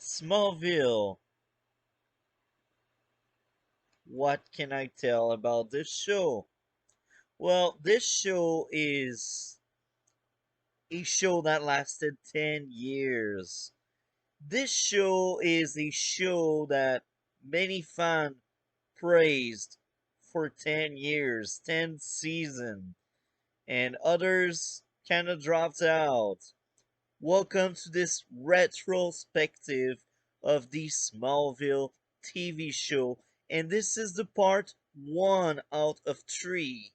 Smallville. What can I tell about this show? Well, this show is a show that lasted 10 years. This show is a show that many fans praised for 10 years, 10 seasons, and others kind of dropped out. Welcome to this retrospective of the Smallville TV show, and this is the part 1 out of 3.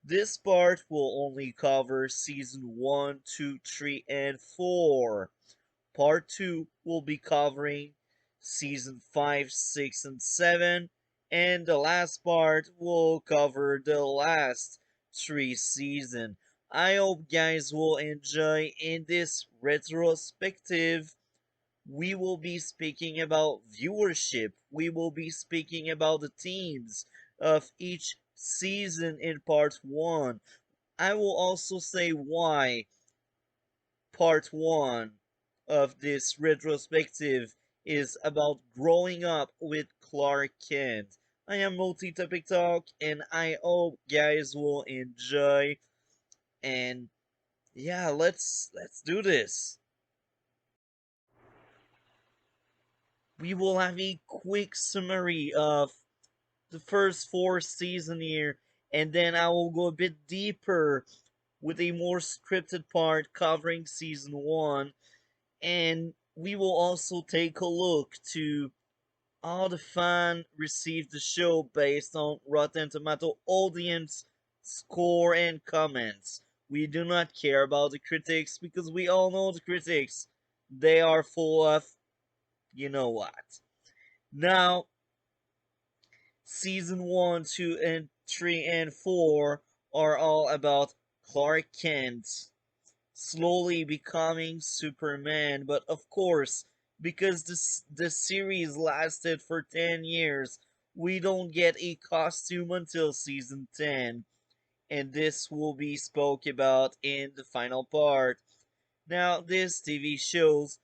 This part will only cover season 1, 2, 3, and 4. Part 2 will be covering season 5, 6, and 7, and the last part will cover the last 3 seasons. I hope guys will enjoy in this retrospective. We will be speaking about viewership. We will be speaking about the teams of each season in part 1. I will also say why part 1 of this retrospective is about growing up with Clark Kent. I am Multi Topic Talk, and I hope guys will enjoy. And yeah, let's do this. We will have a quick summary of the first 4 seasons here, and then I will go a bit deeper with a more scripted part covering season 1, and we will also take a look to how the fan received the show based on Rotten Tomato audience score and comments. We do not care about the critics because we all know the critics. They are full of you know what. Now, season 1, 2, and 3, and 4 are all about Clark Kent slowly becoming Superman. But of course, because the series lasted for 10 years, we don't get a costume until season 10. And this will be spoke about in the final part. Now, this TV shows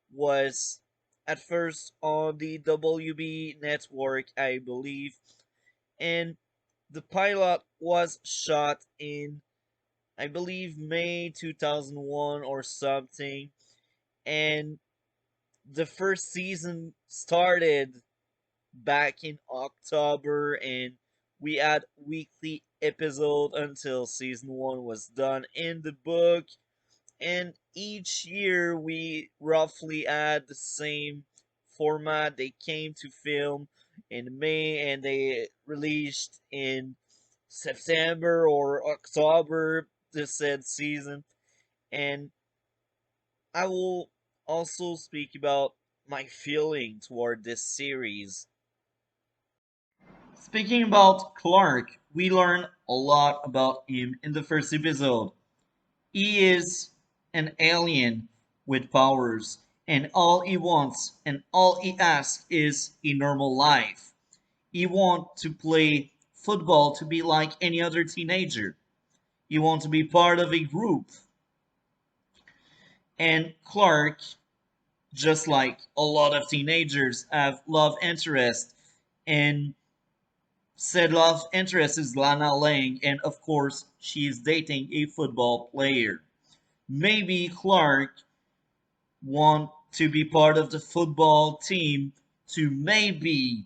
was at first on the WB network, I believe, and the pilot was shot in, I believe, May 2001 or something, and the first season started back in October, and we had weekly episode until season 1 was done in the book, and each year we roughly had the same format. They came to film in May and they released in September or October the said season. And I will also speak about my feeling toward this series. Speaking about Clark, we learn a lot about him in the first episode. He is an alien with powers, and all he wants and all he asks is a normal life. He wants to play football to be like any other teenager. He wants to be part of a group. And Clark, just like a lot of teenagers, have love interest, and said love interest is Lana Lang, and of course, she is dating a football player. Maybe Clark want to be part of the football team to maybe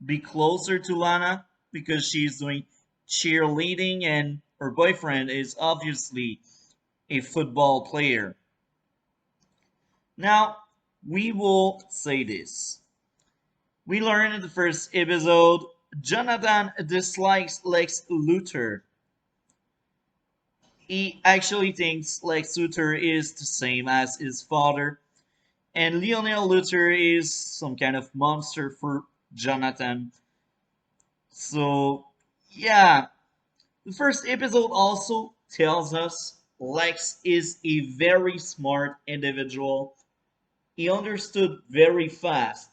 be closer to Lana because she's doing cheerleading and her boyfriend is obviously a football player. Now, we will say this. We learn in the first episode Jonathan dislikes Lex Luthor. He actually thinks Lex Luthor is the same as his father, and Lionel Luthor is some kind of monster for Jonathan. So, yeah, the first episode also tells us Lex is a very smart individual. He understood very fast.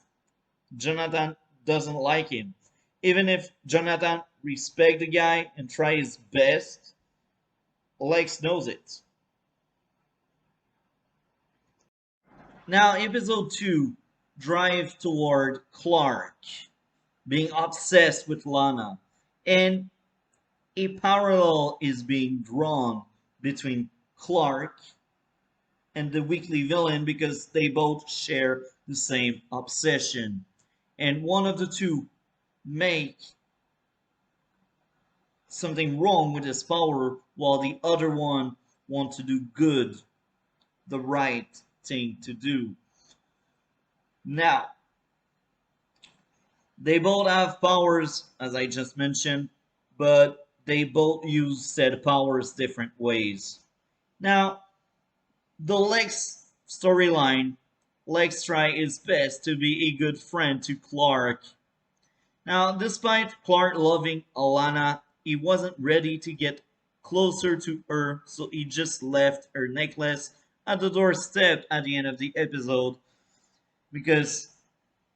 Jonathan doesn't like him. Even if Jonathan respect the guy and try his best, Lex knows it. Now, episode 2, drive toward Clark, being obsessed with Lana. And a parallel is being drawn between Clark and the weekly villain because they both share the same obsession. And one of the two make something wrong with his power while the other one wants to do good, the right thing to do. Now, they both have powers, as I just mentioned, but they both use said powers different ways. Now, the Lex storyline, Lex tries his best to be a good friend to Clark. Now, despite Clark loving Alana, he wasn't ready to get closer to her, so he just left her necklace at the doorstep at the end of the episode because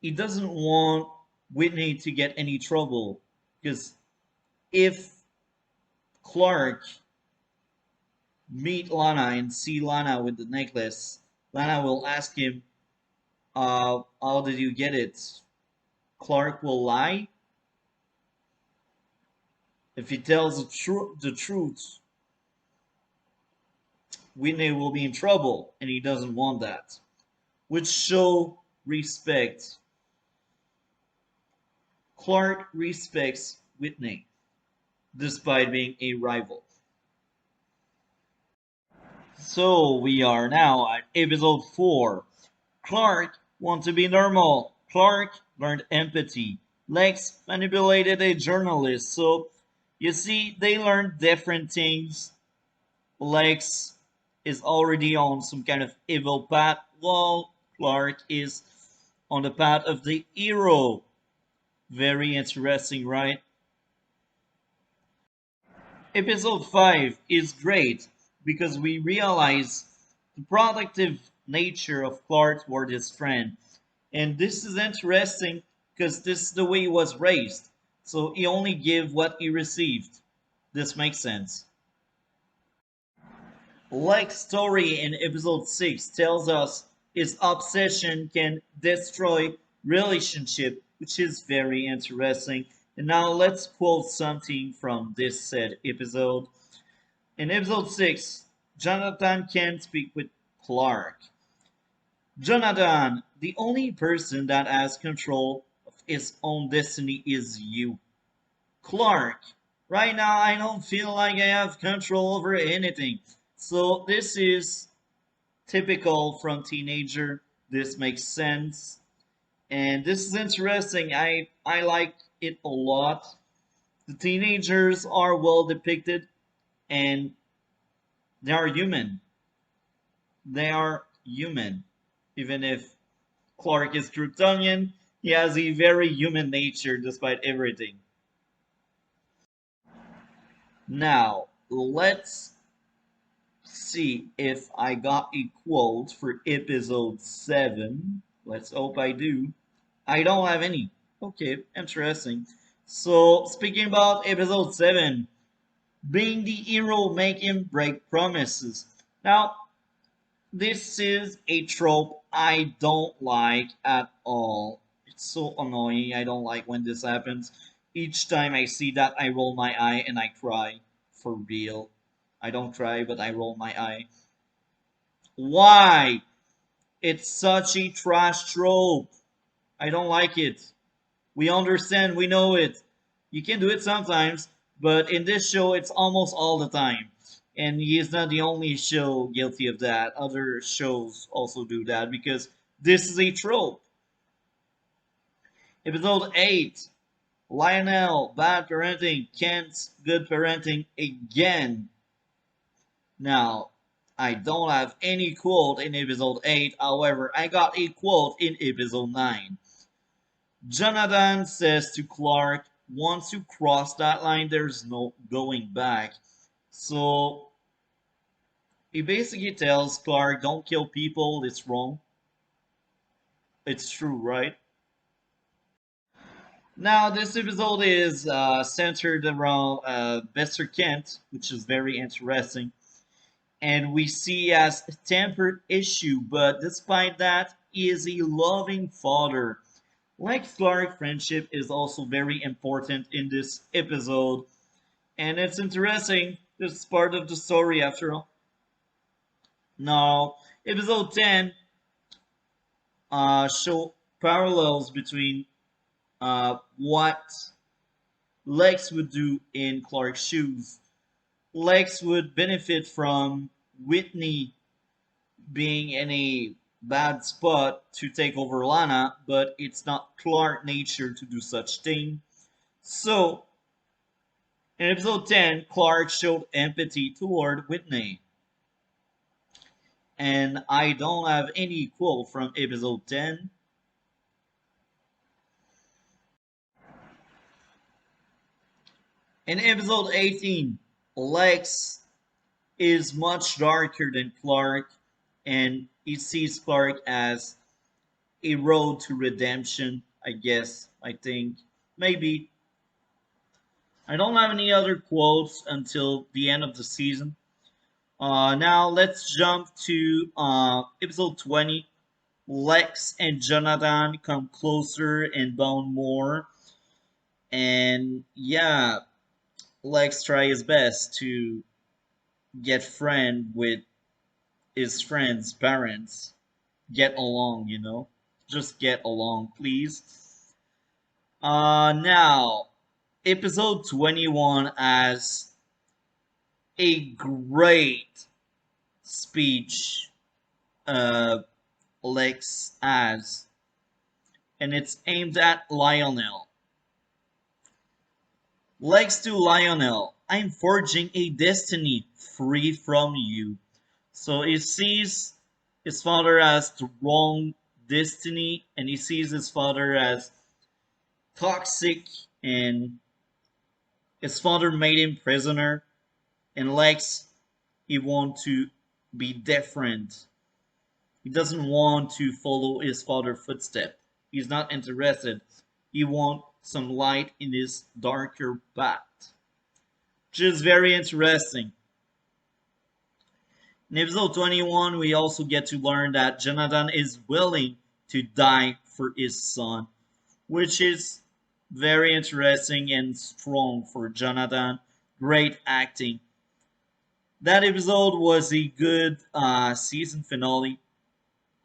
he doesn't want Whitney to get any trouble. Because if Clark meet Lana and see Lana with the necklace, Lana will ask him, how did you get it? Clark will lie. If he tells the truth, Whitney will be in trouble, and he doesn't want that. Which show respect. Clark respects Whitney, despite being a rival. So we are now at episode 4. Clark wants to be normal. Clark learned empathy. Lex manipulated a journalist. So you see, they learned different things. Lex is already on some kind of evil path, while Clark is on the path of the hero. Very interesting, right? Episode 5 is great because we realize the protective nature of Clark toward his friend. And this is interesting because this is the way he was raised. So he only gave what he received. This makes sense. Like story in episode 6 tells us his obsession can destroy relationship, which is very interesting. And now let's quote something from this said episode. In episode 6, Jonathan can't speak with Clark. Jonathan, the only person that has control of his own destiny is you. Clark, right now I don't feel like I have control over anything. So this is typical from teenager. This makes sense. And this is interesting. I like it a lot. The teenagers are well depicted and they are human. They are human. Even if Clark is Kryptonian, he has a very human nature despite everything. Now, let's see if I got a quote for episode 7. Let's hope I do. I don't have any. Okay, interesting. So, speaking about episode 7, being the hero make him break promises. Now, this is a trope I don't like at all. It's so annoying. I don't like when this happens. Each time I see that, I roll my eye and I cry. For real. I don't cry, but I roll my eye. Why? It's such a trash trope. I don't like it. We understand, we know it. You can do it sometimes, but in this show, it's almost all the time. And he is not the only show guilty of that. Other shows also do that because this is a trope. Episode 8, Lionel, bad parenting, Kent's good parenting again. Now, I don't have any quote in episode 8, however, I got a quote in episode 9. Jonathan says to Clark, once you cross that line, there's no going back. So he basically tells Clark, don't kill people, it's wrong. It's true, right? Now, this episode is centered around Mr. Kent, which is very interesting. and we see as a tempered issue, but despite that, he is a loving father. Like Clark, friendship is also very important in this episode, and it's interesting. This is part of the story after all. Now, episode 10 show parallels between what Lex would do in Clark's shoes. Lex would benefit from Whitney being in a bad spot to take over Lana, but it's not Clark nature to do such thing. So, in episode 10, Clark showed empathy toward Whitney. And I don't have any quote from episode 10. In episode 18, Lex is much darker than Clark, and he sees Clark as a road to redemption, I guess, I think. Maybe. I don't have any other quotes until the end of the season. Now let's jump to episode 20. Lex and Jonathan come closer and bond more. And yeah, Lex try his best to get friend with his friend's parents. Get along, you know. Just get along, please. Now, episode 21 has a great speech Lex has, and it's aimed at Lionel. Lex to Lionel, I'm forging a destiny free from you. So he sees his father as the wrong destiny, and he sees his father as toxic, and his father made him prisoner. And Lex, he wants to be different. He doesn't want to follow his father's footsteps. He's not interested. He wants some light in his darker path. Which is very interesting. In episode 21, we also get to learn that Jonathan is willing to die for his son, which is very interesting and strong for Jonathan. Great acting. That episode was a good season finale.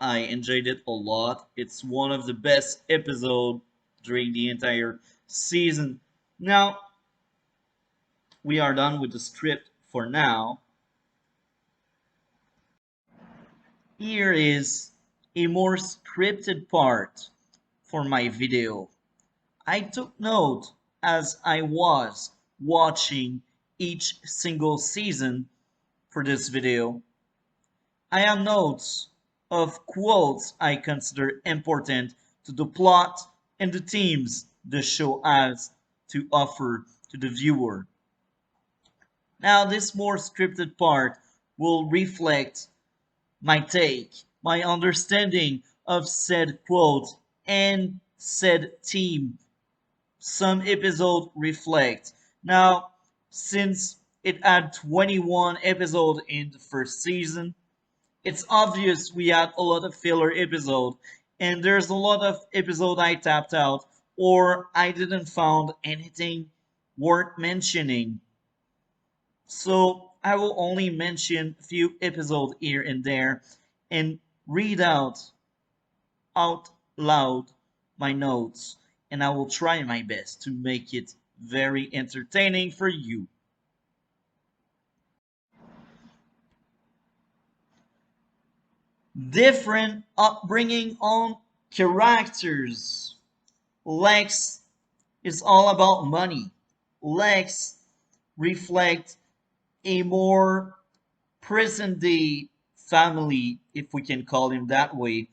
I enjoyed it a lot. It's one of the best episodes during the entire season. Now, we are done with the script for now. Here is a more scripted part for my video. I took note as I was watching each single season for this video. I have notes of quotes I consider important to the plot and the themes the show has to offer to the viewer. Now, this more scripted part will reflect my take, my understanding of said quote and said theme. Some episode reflect. Now, since it had 21 episodes in the first season, it's obvious we had a lot of filler episode, and there's a lot of episode I tapped out or I didn't found anything worth mentioning. So I will only mention a few episodes here and there and read out loud my notes, and I will try my best to make it very entertaining for you. Different upbringing on characters. Lex is all about money. Lex reflects a more present day family, if we can call him that way,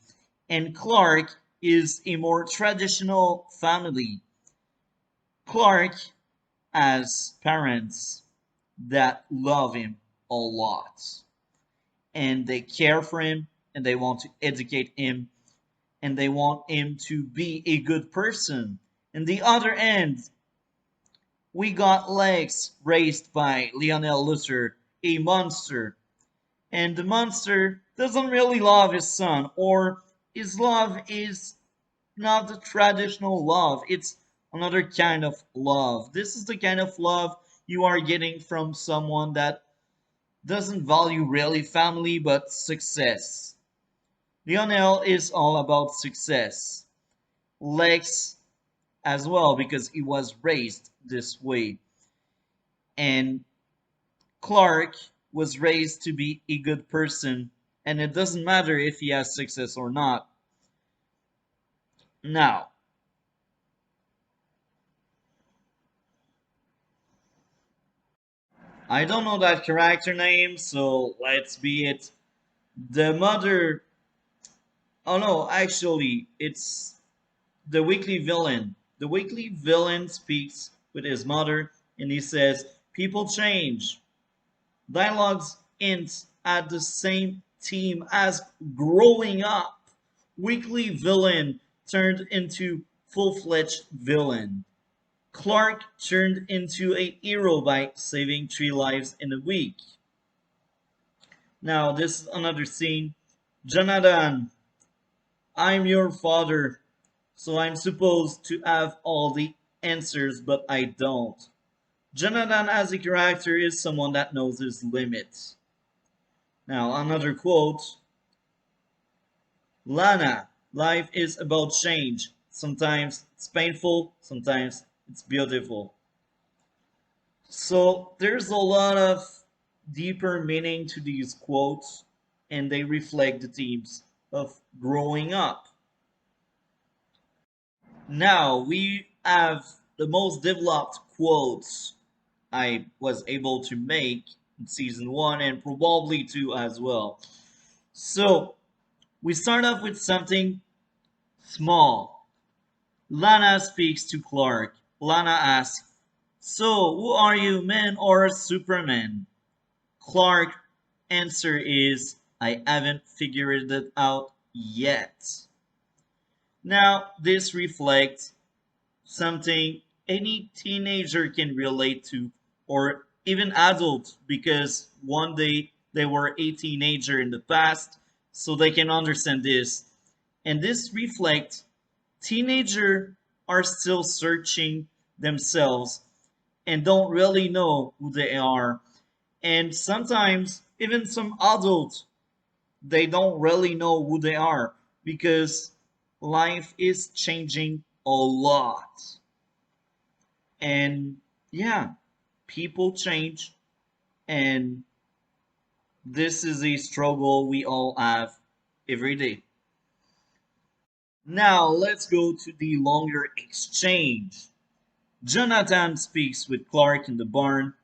and Clark is a more traditional family. Clark has parents that love him a lot, and they care for him, and they want to educate him, and they want him to be a good person. In the other end, we got Lex raised by Lionel Luther, a monster, And the monster doesn't really love his son, or his love is not the traditional love, it's another kind of love. This is the kind of love you are getting from someone that doesn't value really family but success. Lionel is all about success. Lex as well, because he was raised this way. And Clark was raised to be a good person, and it doesn't matter if he has success or not. Now, I don't know that character name, so let's be it. The mother. Oh no, actually, it's the weekly villain. The weekly villain speaks with his mother and he says, people change. Dialogues hints at the same theme as growing up. Weekly villain turned into full-fledged villain. Clark turned into a hero by saving 3 lives in a week. Now, this is another scene. Jonathan, I'm your father, so I'm supposed to have all the answers, but I don't. Jonathan as a character is someone that knows his limits. Now, another quote. Lana, life is about change. Sometimes it's painful, sometimes it's beautiful. So there's a lot of deeper meaning to these quotes, and they reflect the themes of growing up. Now we have the most developed quotes I was able to make in season one and probably two as well. So we start off with something small. Lana speaks to Clark. Lana asks, so who are you, man or Superman? Clark answer is, I haven't figured it out yet. Now this reflects something any teenager can relate to, or even adult, because one day they were a teenager in the past, so they can understand this. And this reflects teenagers are still searching themselves and don't really know who they are. And sometimes even some adults, they don't really know who they are because life is changing a lot. And yeah, people change, and this is a struggle we all have every day. Now, let's go to the longer exchange. Jonathan speaks with Clark in the barn,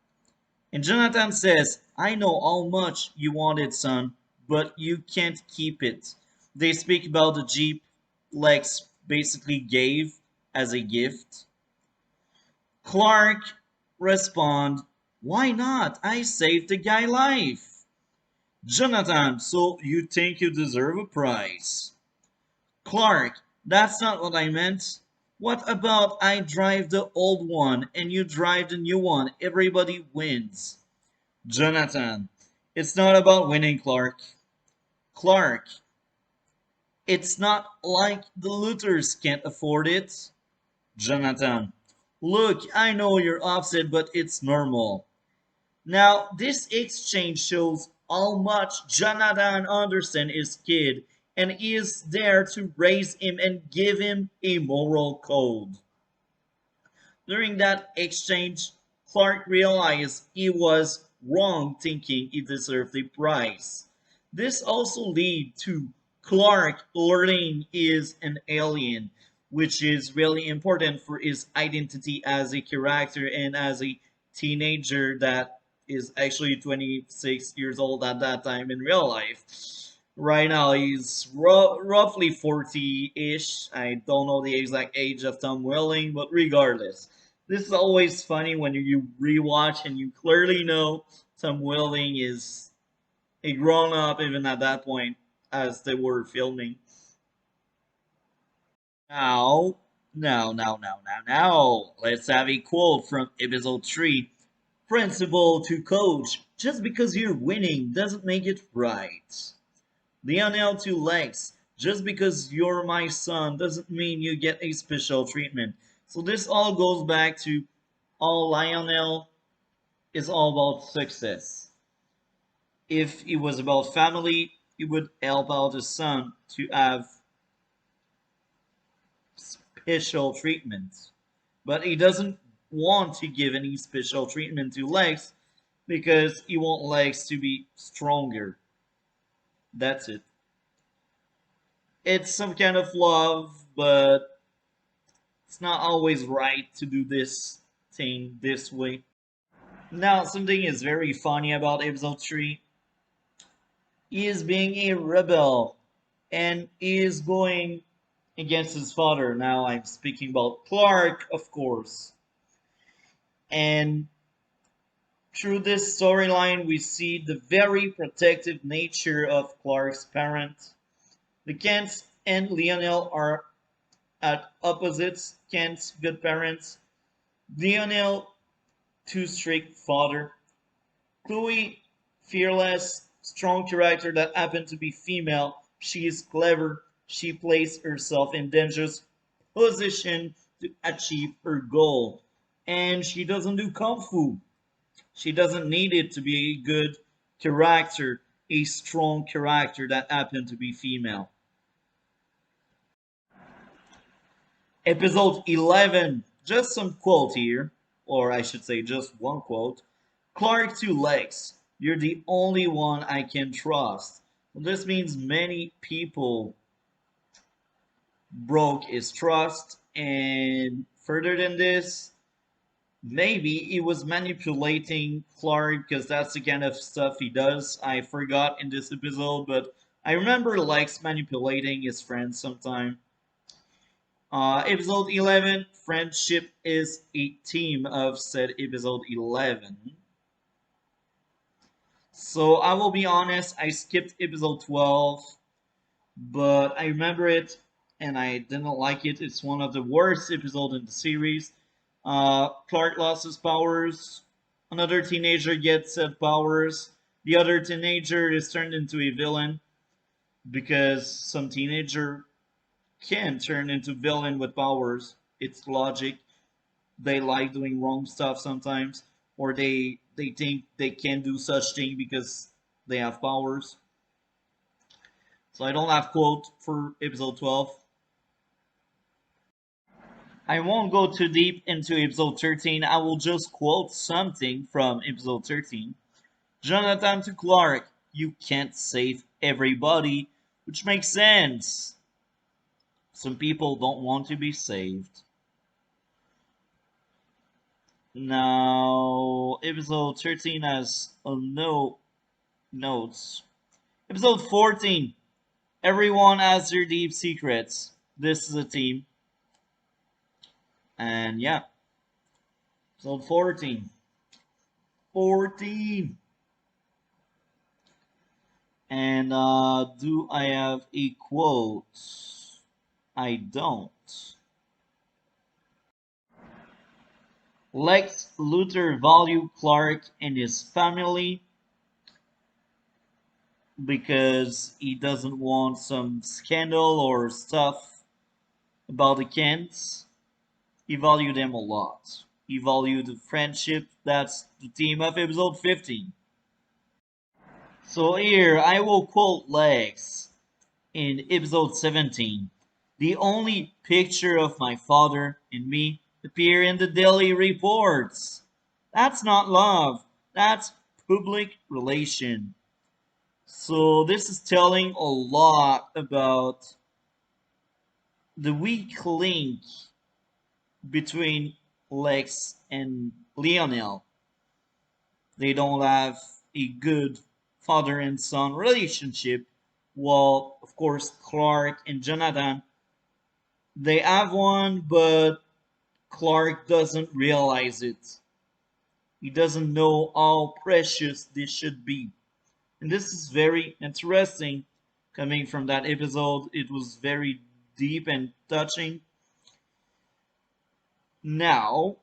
and Jonathan says, I know how much you wanted, son, but you can't keep it. They speak about the Jeep Lex basically gave as a gift. Clark respond, why not? I saved the guy life. Jonathan, so you think you deserve a prize? Clark, that's not what I meant. What about I drive the old one and you drive the new one? Everybody wins. Jonathan, it's not about winning, Clark. Clark, it's not like the looters can't afford it. Jonathan, look, I know you're upset, but it's normal. Now, this exchange shows how much Jonathan understands his kid and is there to raise him and give him a moral code. During that exchange, Clark realized he was wrong thinking he deserved a prize. This also lead to Clark learning he is an alien, which is really important for his identity as a character and as a teenager that is actually 26 years old at that time in real life. Right now, he's roughly 40-ish. I don't know the exact age of Tom Welling, but regardless, this is always funny when you rewatch and you clearly know Tom Welling is a grown up even at that point as they were filming. Now, now, let's have a quote from episode 3. Principal to coach, just because you're winning doesn't make it right. Lionel to Lex, just because you're my son doesn't mean you get a special treatment. So this all goes back to all Lionel is all about success. If it was about family, he would help out his son to have special treatment. But he doesn't want to give any special treatment to Lex because he wants Lex to be stronger. That's it. It's some kind of love, but it's not always right to do this thing this way. Now, something is very funny about episode 3. He is being a rebel and he is going against his father. Now, I'm speaking about Clark, of course. And through this storyline, we see the very protective nature of Clark's parents. The Kents and Lionel are at opposites. Kent's good parents, Lionel, too strict father. Chloe, fearless, strong character that happened to be female. She is clever. She placed herself in dangerous position to achieve her goal. And she doesn't do kung fu. She doesn't need it to be a good character, a strong character that happened to be female. Episode 11, just some quote here, or I should say just one quote. Clark to Lex, you're the only one I can trust. Well, this means many people broke his trust, and further than this, maybe he was manipulating Clark because that's the kind of stuff he does. I forgot in this episode, but I remember Lex manipulating his friends sometime. Episode 11, Friendship is a Team of said episode 11. So I will be honest, I skipped episode 12, but I remember it and I didn't like it. It's one of the worst episodes in the series. Clark lost his powers, another teenager gets said powers, the other teenager is turned into a villain because some teenager can turn into villain with powers. It's logic. They like doing wrong stuff sometimes, or they think they can do such thing because they have powers. So I don't have quote for episode 12. I won't go too deep into episode 13. I will just quote something from episode 13. Jonathan to Clark, you can't save everybody, which makes sense. Some people don't want to be saved. Now, episode 13 has no notes. Episode 14. Everyone has their deep secrets. This is a team. And yeah, episode 14. 14. And do I have a quote? I don't. Lex Luthor value Clark and his family because he doesn't want some scandal or stuff about the Kents. He valued them a lot. He valued the friendship. That's the theme of episode 15. So here I will quote Lex in episode 17. The only picture of my father and me appear in the daily reports. That's not love. That's public relation. So this is telling a lot about the weak link between Lex and Lionel. They don't have a good father and son relationship. While, of course, Clark and Jonathan, they have one, but Clark doesn't realize it. He doesn't know how precious this should be. And this is very interesting coming from that episode. It was very deep and touching. Now,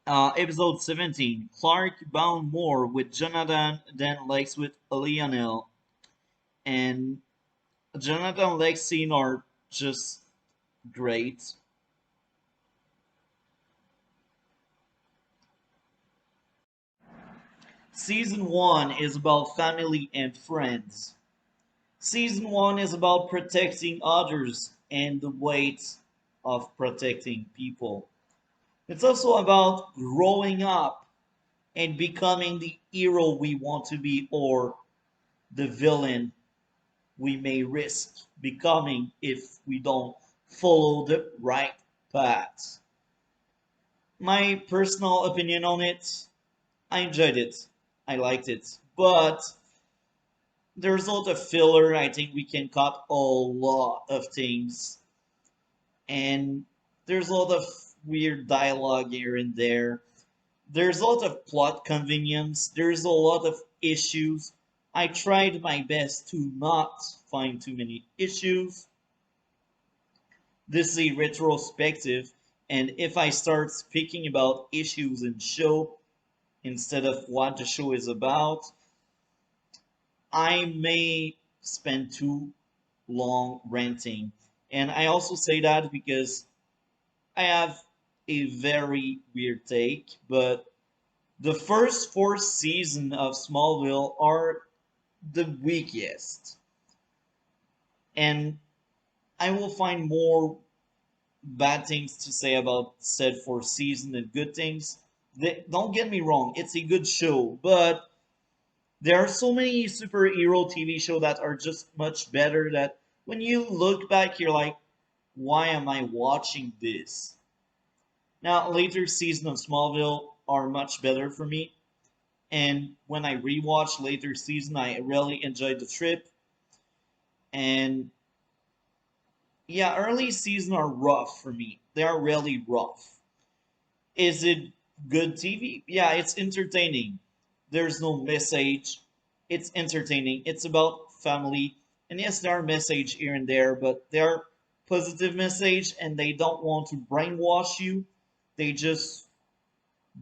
Episode 17. Clark bound more with Jonathan than Lex with Lionel. And Jonathan and Lex scene are just great. Season 1 is about family and friends. Season 1 is about protecting others and the weight of protecting people. It's also about growing up and becoming the hero we want to be or the villain we may risk becoming if we don't follow the right path. My personal opinion on it, I enjoyed it. I liked it. But there's a lot of filler. I think we can cut a lot of things. And there's a lot of weird dialogue here and there. There's a lot of plot convenience. There's a lot of issues. I tried my best to not find too many issues. This is a retrospective, and if I start speaking about issues in show instead of what the show is about, I may spend too long ranting. And I also say that because I have a very weird take, but the first four seasons of Smallville are the weakest. And I will find more bad things to say about said fourth season than good things. Don't get me wrong, it's a good show, but there are so many superhero TV shows that are just much better that when you look back, you're like, why am I watching this? Now, later seasons of Smallville are much better for me, and when I rewatch later season, I really enjoyed the trip. And yeah, early season are rough for me. They are really rough. Is it good TV? Yeah, it's entertaining. There's no message. It's entertaining. It's about family. And yes, there are message here and there, but they are positive message and they don't want to brainwash you. They just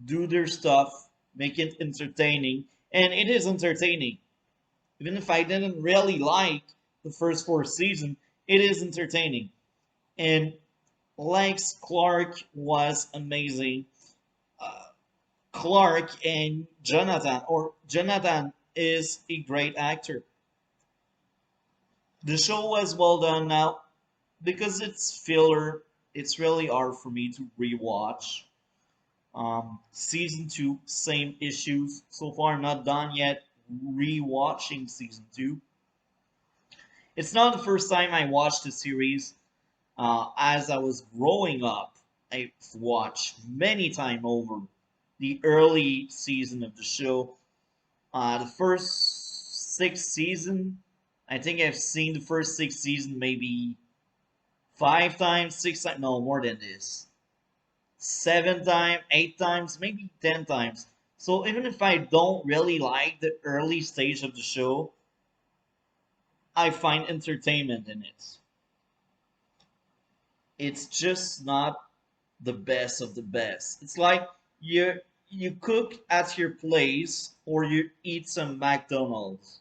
do their stuff, make it entertaining, and it is entertaining. Even if I didn't really like the first four seasons, it is entertaining. And Lex Clark was amazing. Uh, Clark and Jonathan, or Jonathan is a great actor. The show was well done now because it's filler. It's really hard for me to rewatch. Season 2, same issues. So far, not done yet. Rewatching season 2. It's not the first time I watched the series. As I was growing up, I watched many times over the early season of the show. The first six season, I think I've seen the first six season maybe five times, six times, no more than this, seven times, eight times, maybe 10 times. So even if I don't really like the early stage of the show, I find entertainment in it. It's just not the best of the best. It's like you cook at your place or you eat some McDonald's.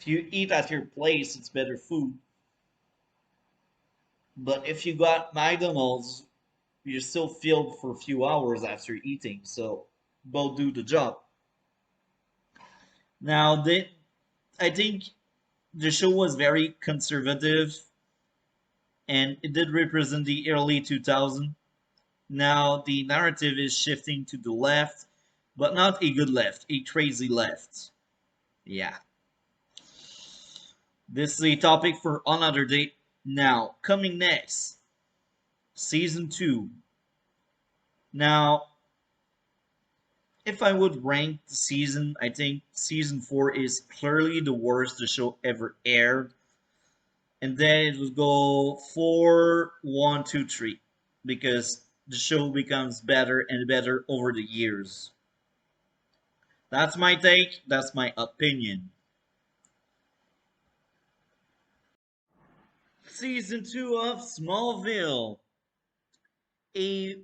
If you eat at your place, it's better food. But if you got McDonald's, you're still filled for a few hours after eating. So both do the job. Now, I think the show was very conservative and it did represent the early 2000s. Now the narrative is shifting to the left, but not a good left, a crazy left. Yeah. This is a topic for another day. Now, coming next, season 2. Now, if I would rank the season, I think season 4 is clearly the worst the show ever aired. And then it would go 4, 1, 2, 3. Because the show becomes better and better over the years. That's my take, that's my opinion. Season 2 of Smallville. A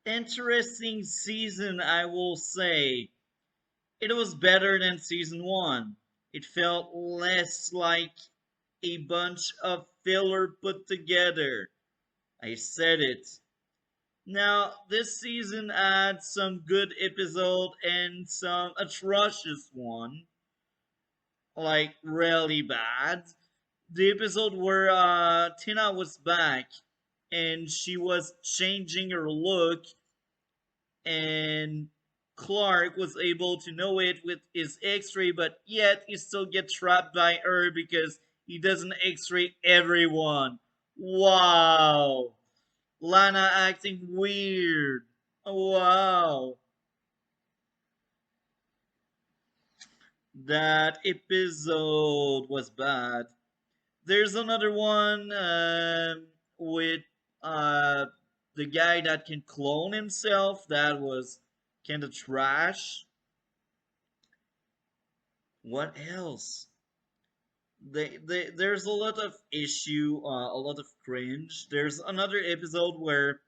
Interesting season, I will say. It was better than season 1. It felt less like a bunch of filler put together. I said it. Now, this season adds some good episode and some atrocious one, like really bad. The episode where Tina was back and she was changing her look, and Clark was able to know it with his x-ray, but yet he still gets trapped by her because he doesn't x-ray everyone. Wow. Lana acting weird. Wow. That episode was bad. There's another one with uh, the guy that can clone himself. That was kind of trash. What else? There's a lot of issue, a lot of cringe. There's another episode where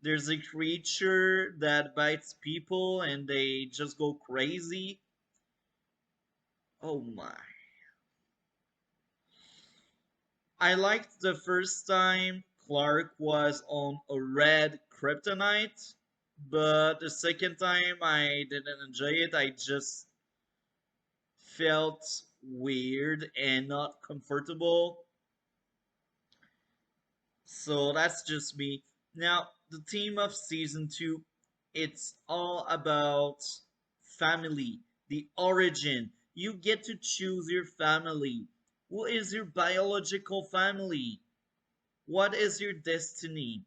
there's a creature that bites people and they just go crazy. Oh my. I liked the first time Clark was on a red kryptonite, but the second time I didn't enjoy it. I just felt weird and not comfortable. So that's just me. Now, the theme of season 2, it's all about family, the origin. You get to choose your family. Who is your biological family? What is your destiny?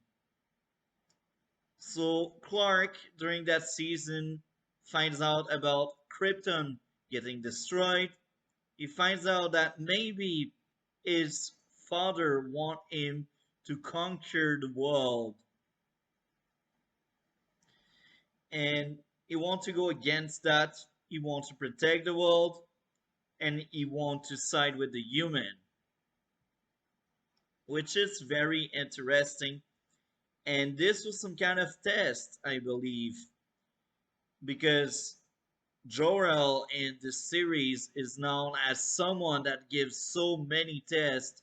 So Clark, during that season, finds out about Krypton getting destroyed. He finds out that maybe his father want him to conquer the world, and he wants to go against that. He wants to protect the world, and he wants to side with the human, which is very interesting. And this was some kind of test, I believe, because Jor-El in the series is known as someone that gives so many tests,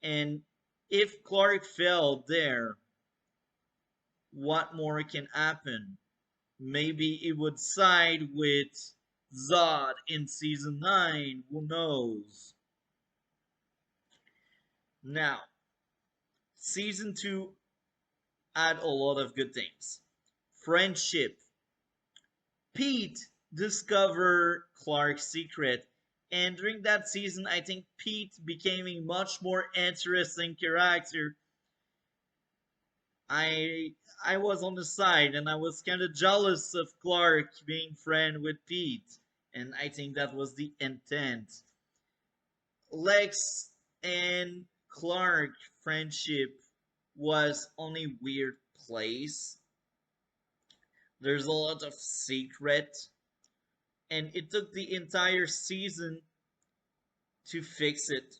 and if Clark failed there, what more can happen? Maybe it would side with Zod in season 9, who knows? Now, season 2 had a lot of good things. Friendship. Pete discovered Clark's secret, and during that season, I think Pete became a much more interesting character. I was on the side and I was kind of jealous of Clark being friend with Pete, and I think that was the intent. Lex and Clark friendship was on a weird place. There's a lot of secret, and it took the entire season to fix it.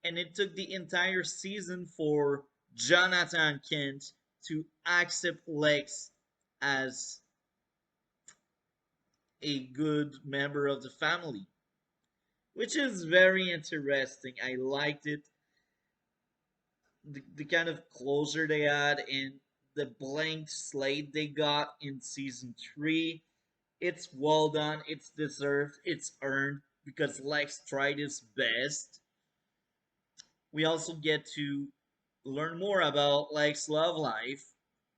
And it took the entire season for Jonathan Kent to accept Lex as a good member of the family, which is very interesting. I liked it. The kind of closure they had and the blank slate they got in season 3. It's well done, it's deserved, it's earned because Lex tried his best. We also get to learn more about Lex's love life.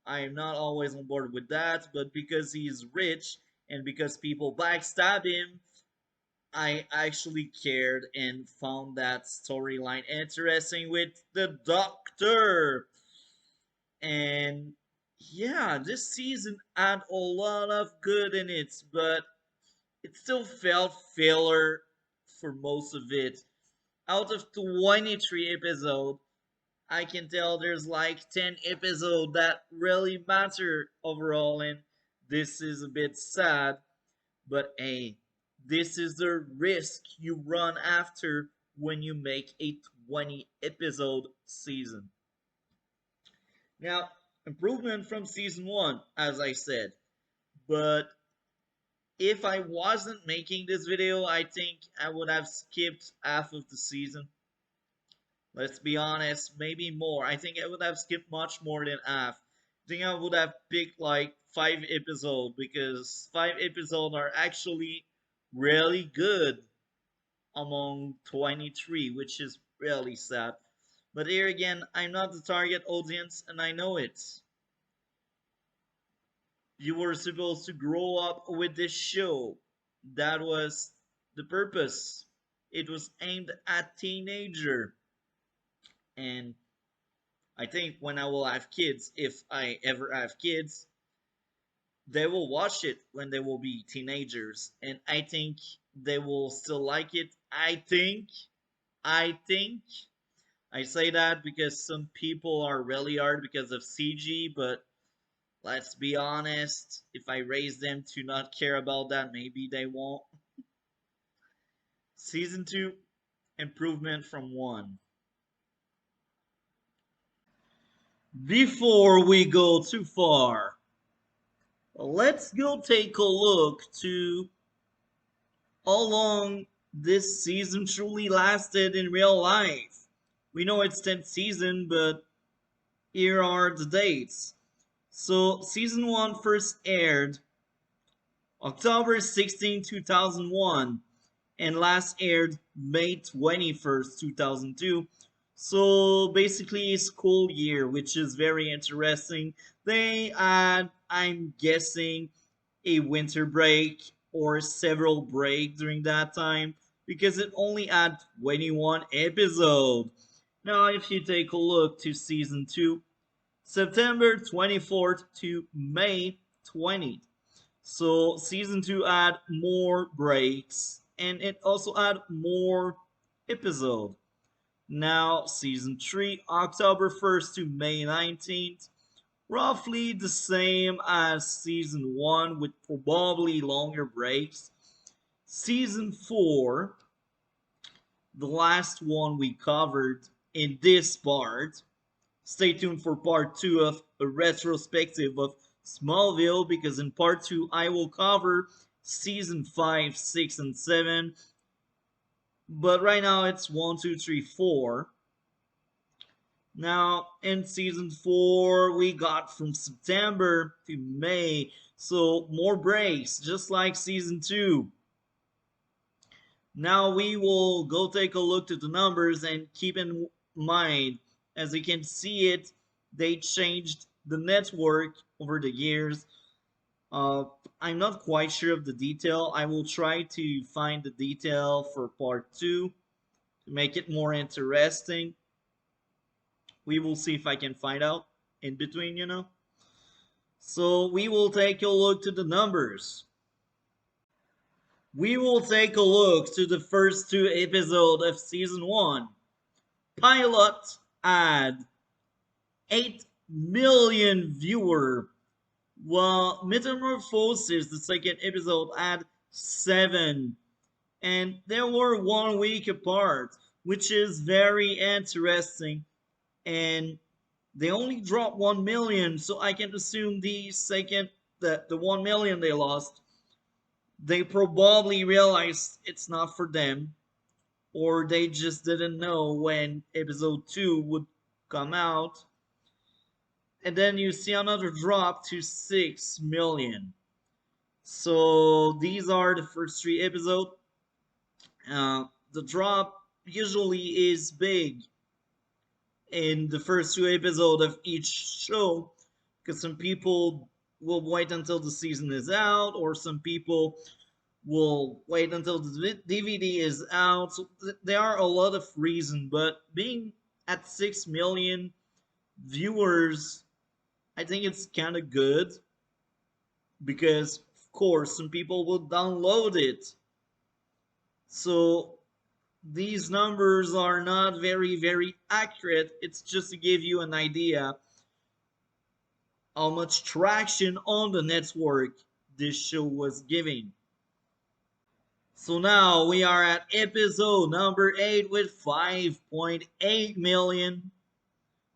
I am not always on board with that, but because he's rich and because people backstab him, I actually cared and found that storyline interesting with the Doctor. And yeah, this season had a lot of good in it, but it still felt filler for most of it. Out of 23 episodes, I can tell there's like 10 episodes that really matter overall, and this is a bit sad, but hey, this is the risk you run after when you make a 20 episode season. Now, improvement from season 1, as I said. But if I wasn't making this video, I think I would have skipped half of the season. Let's be honest, maybe more. I think I would have skipped much more than half. I think I would have picked like 5 episodes because 5 episodes are actually really good among 23, which is really sad. But here again, I'm not the target audience and I know it. You were supposed to grow up with this show. That was the purpose. It was aimed at teenager. And I think when I will have kids, if I ever have kids, they will watch it when they will be teenagers. And I think they will still like it. I think. I say that because some people are really hard because of CG, but let's be honest, if I raise them to not care about that, maybe they won't. Season 2, improvement from 1. Before we go too far, let's go take a look to how long this season truly lasted in real life. We know it's 10th season, but here are the dates. So, season 1 first aired October 16, 2001, and last aired May 21st, 2002. So basically a school year, which is very interesting. They had, I'm guessing, a winter break or several breaks during that time because it only had 21 episodes. Now, if you take a look to season 2, September 24th to May 20th. So season 2 had more breaks and it also had more episode. Now season 3, October 1st to May 19th, roughly the same as season 1 with probably longer breaks. Season 4, the last one we covered in this part. Stay tuned for part 2 of a retrospective of Smallville because in part 2 I will cover season 5, 6, and 7. But right now it's 1, 2, 3, 4. Now in season 4 we got from September to May, so more breaks just like season 2. Now we will go take a look at the numbers and keep in mind, as you can see it, they changed the network over the years. Uh, I'm not quite sure of the detail. I will try to find the detail for part 2 to make it more interesting. We will see if I can find out in between. So we will take a look to the numbers. We will take a look to the first 2 episodes of season 1. Pilot had 8 million viewer, while Metamorphosis, the second episode, had 7. And they were 1 week apart, which is very interesting. And they only dropped 1 million, so I can assume the 1 million they lost, they probably realized it's not for them, or they just didn't know when episode 2 would come out. And then you see another drop to 6 million. So these are the first 3 episodes. The drop usually is big in the first 2 episodes of each show because some people will wait until the season is out, or some people will wait until the DVD is out. So there are a lot of reasons, but being at 6 million viewers, I think it's kind of good because, of course, some people will download it. So these numbers are not very, very accurate. It's just to give you an idea how much traction on the network this show was giving. So now we are at episode number 8 with 5.8 million.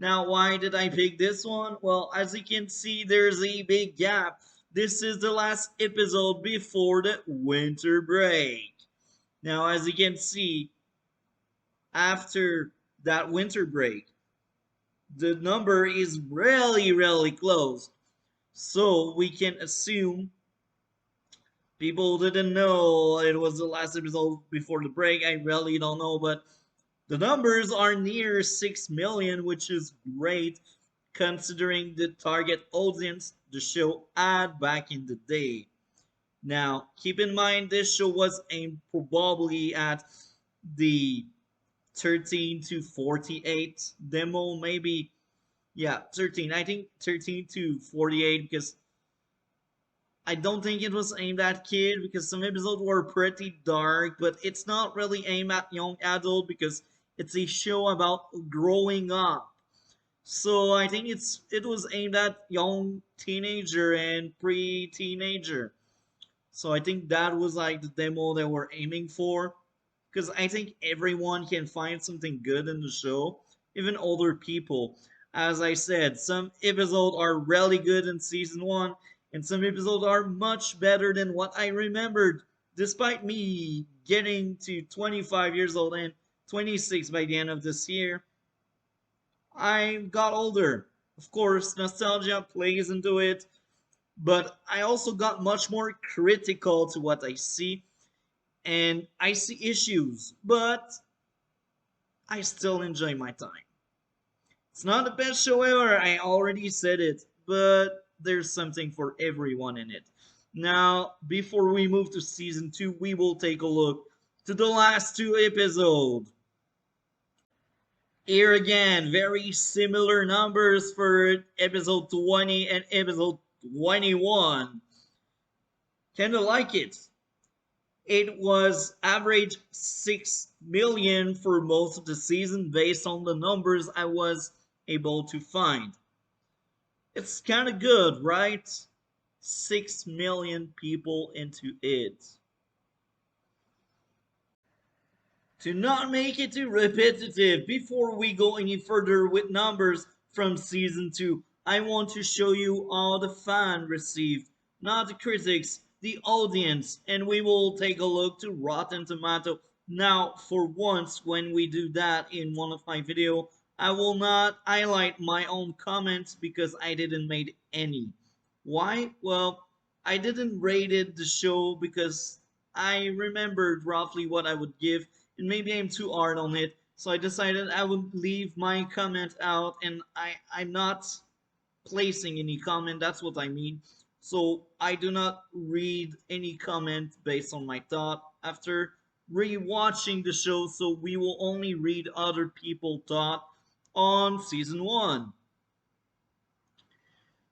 Now, why did I pick this one? Well, as you can see, there's a big gap. This is the last episode before the winter break. Now, as you can see, after that winter break, the number is really, really close. So we can assume people didn't know it was the last episode before the break. I really don't know, but the numbers are near 6 million, which is great considering the target audience the show had back in the day. Now, keep in mind this show was aimed probably at the 13 to 48 demo, maybe. Yeah, 13. I think 13 to 48 because I don't think it was aimed at kid because some episodes were pretty dark, but it's not really aimed at young adult because it's a show about growing up. So I think it was aimed at young teenager and pre-teenager. So I think that was like the demo that we're aiming for. Because I think everyone can find something good in the show, even older people. As I said, some episodes are really good in season one, and some episodes are much better than what I remembered. Despite me getting to 25 years old and 26 by the end of this year, I got older. Of course, nostalgia plays into it, but I also got much more critical to what I see, and I see issues, but I still enjoy my time. It's not the best show ever, I already said it, but there's something for everyone in it. Now, before we move to season 2, we will take a look to the last two episodes. Here again, very similar numbers for episode 20 and episode 21. Kinda like it. It was average 6 million for most of the season based on the numbers I was able to find. It's kind of good, right? 6 million people into it. To not make it too repetitive, before we go any further with numbers from season 2, I want to show you all the fans received, not the critics, the audience, and we will take a look to Rotten Tomato. Now, for once, when we do that in one of my videos, I will not highlight my own comments because I didn't make any. Why? Well, I didn't rate it the show because I remembered roughly what I would give, and maybe I'm too hard on it. So I decided I would leave my comment out, and I'm not placing any comment. That's what I mean. So I do not read any comment based on my thought after rewatching the show. So we will only read other people thought on season one.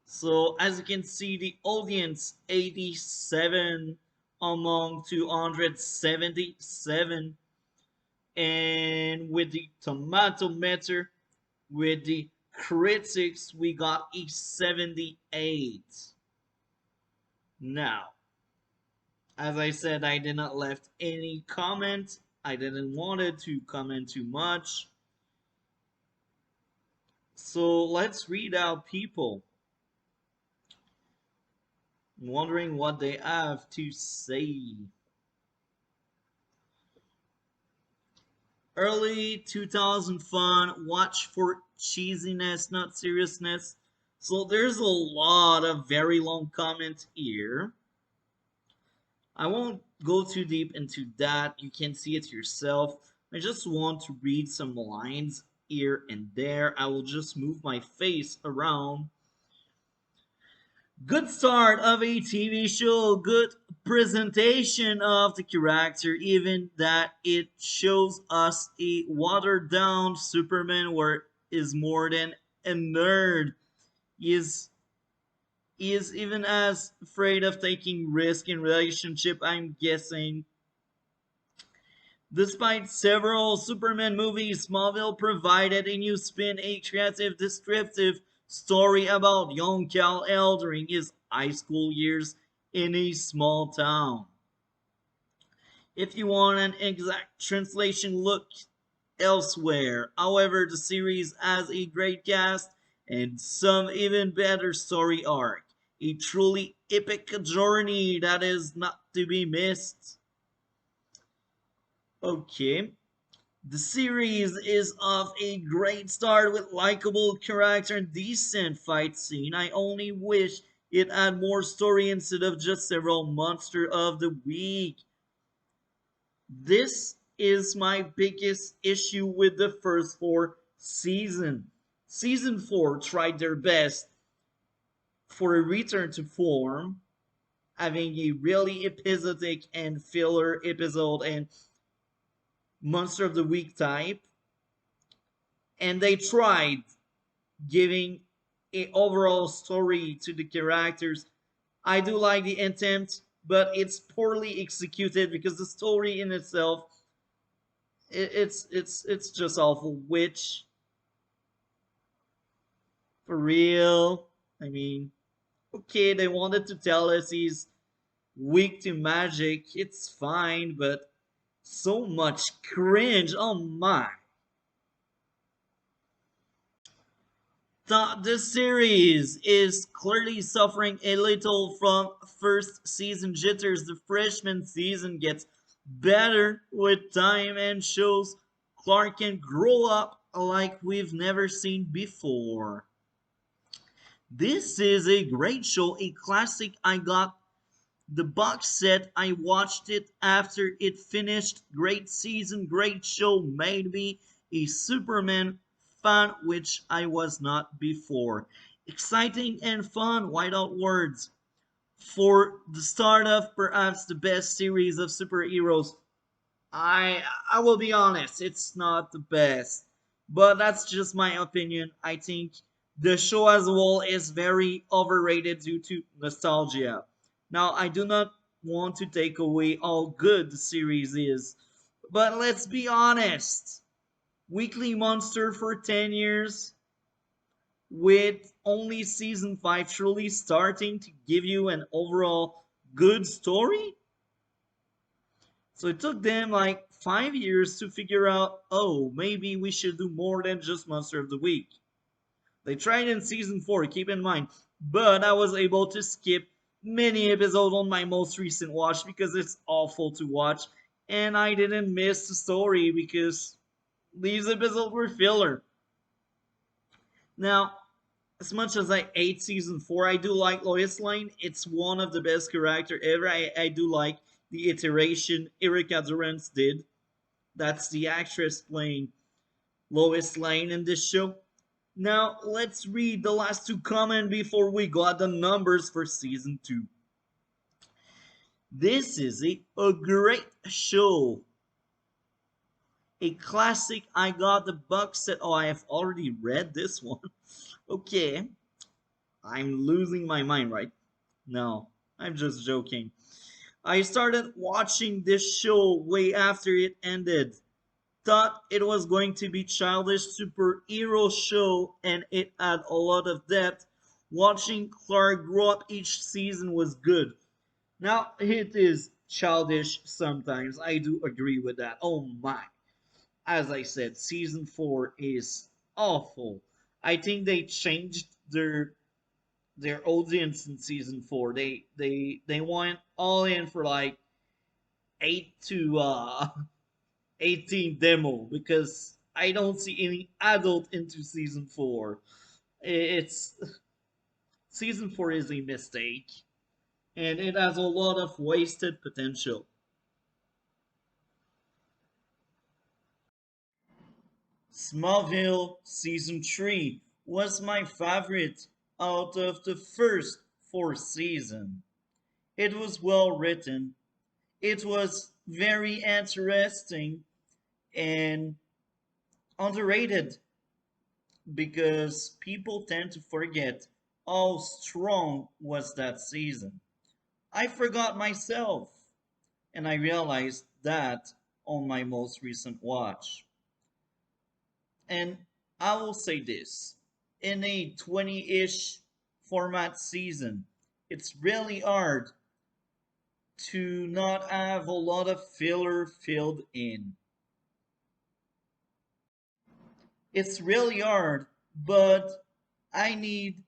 So as you can see, the audience 87 among 277, and with the tomato meter, with the critics, we got a 78. Now, as I said, I did not left any comment. I didn't wanted to comment too much. So let's read out people. I'm wondering what they have to say. Early 2000 fun, watch for cheesiness, not seriousness. So there's a lot of very long comments here. I won't go too deep into that. You can see it yourself. I just want to read some lines here and there. I will just move my face around. Good start of a TV show, good presentation of the character, even that it shows us a watered down Superman where is more than a nerd. He is even as afraid of taking risk in relationship, I'm guessing. Despite several Superman movies, Smallville provided a new spin, a creative, descriptive story about young Kal-El during his high school years in a small town. If you want an exact translation, look elsewhere. However, the series has a great cast and some even better story arc. A truly epic journey that is not to be missed. Okay. The series is off a great start with likable character and decent fight scene. I only wish it had more story instead of just several monster of the week. This is my biggest issue with the first four season. Season 4 tried their best for a return to form, having a really episodic and filler episode and monster of the week type, and they tried giving a overall story to the characters. I do like the attempt, but it's poorly executed because the story in itself it's just awful. Which for real, I mean, okay, they wanted to tell us he's weak to magic. It's fine, but so much cringe. Oh my. The series is clearly suffering a little from first season jitters. The freshman season gets better with time and shows Clark can grow up like we've never seen before. This is a great show, a classic. I got the box set. I watched it after it finished. Great season, great show. Made me a Superman fan, which I was not before. Exciting and fun, without words. For the start of perhaps the best series of superheroes, I will be honest, it's not the best, but that's just my opinion. I think the show as a whole is very overrated due to nostalgia. Now, I do not want to take away how good the series is, but let's be honest. Weekly Monster for 10 years with only season 5 truly starting to give you an overall good story? So it took them like 5 years to figure out, oh, maybe we should do more than just Monster of the Week. They tried in season 4, keep in mind, but I was able to skip many episodes on my most recent watch because it's awful to watch, and I didn't miss the story because these episodes were filler. Now, as much as I hate season 4, I do like Lois Lane. It's one of the best character ever. I do like the iteration Erica Durance did. That's the actress playing Lois Lane in this show. Now, let's read the last two comments before we got the numbers for season 2. This is a great show. A classic. I got the box set. Oh, I have already read this one. Okay. I'm losing my mind, right? No, I'm just joking. I started watching this show way after it ended. Thought it was going to be childish superhero show and it had a lot of depth. Watching Clark grow up each season was good. Now it is childish sometimes. I do agree with that. Oh my. As I said, season 4 is awful. I think they changed their audience in season 4. They went all in for like 8 to 18 demo because I don't see any adult into season 4. It's season 4 is a mistake and it has a lot of wasted potential. Smallville season 3 was my favorite out of the first 4 seasons. It was well written. It was very interesting and underrated because people tend to forget how strong was that season. I forgot myself, and I realized that on my most recent watch. And I will say this in a 20-ish format season, it's really hard to not have a lot of filler filled in. It's really hard, but I need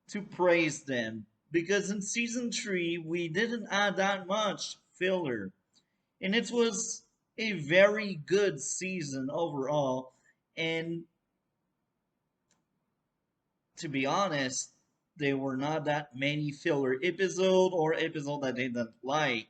to praise them because in season 3 we didn't add that much filler, and it was a very good season overall. And to be honest, there were not that many filler episode or episode I didn't like.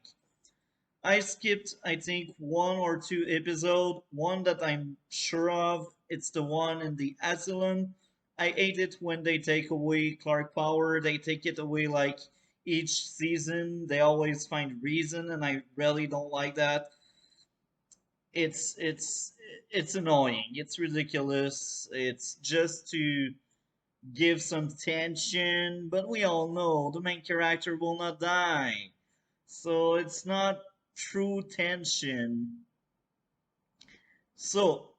I skipped, I think, one or two episode. One that I'm sure of, it's the one in the asylum. I hate it when they take away Clark power. They take it away like each season. They always find reason, and I really don't like that. It's it's it's annoying. It's ridiculous. It's just to give some tension, but we all know the main character will not die. So it's not true tension. So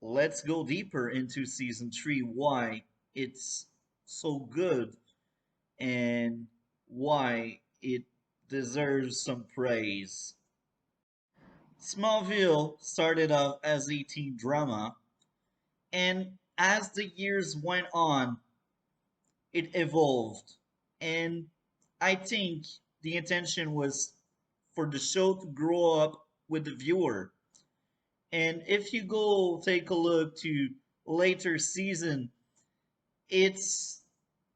let's go deeper into season 3, why it's so good and why it deserves some praise. Smallville started off as a teen drama, and as the years went on, it evolved. And I think the intention was for the show to grow up with the viewer. And if you go take a look to later season, it's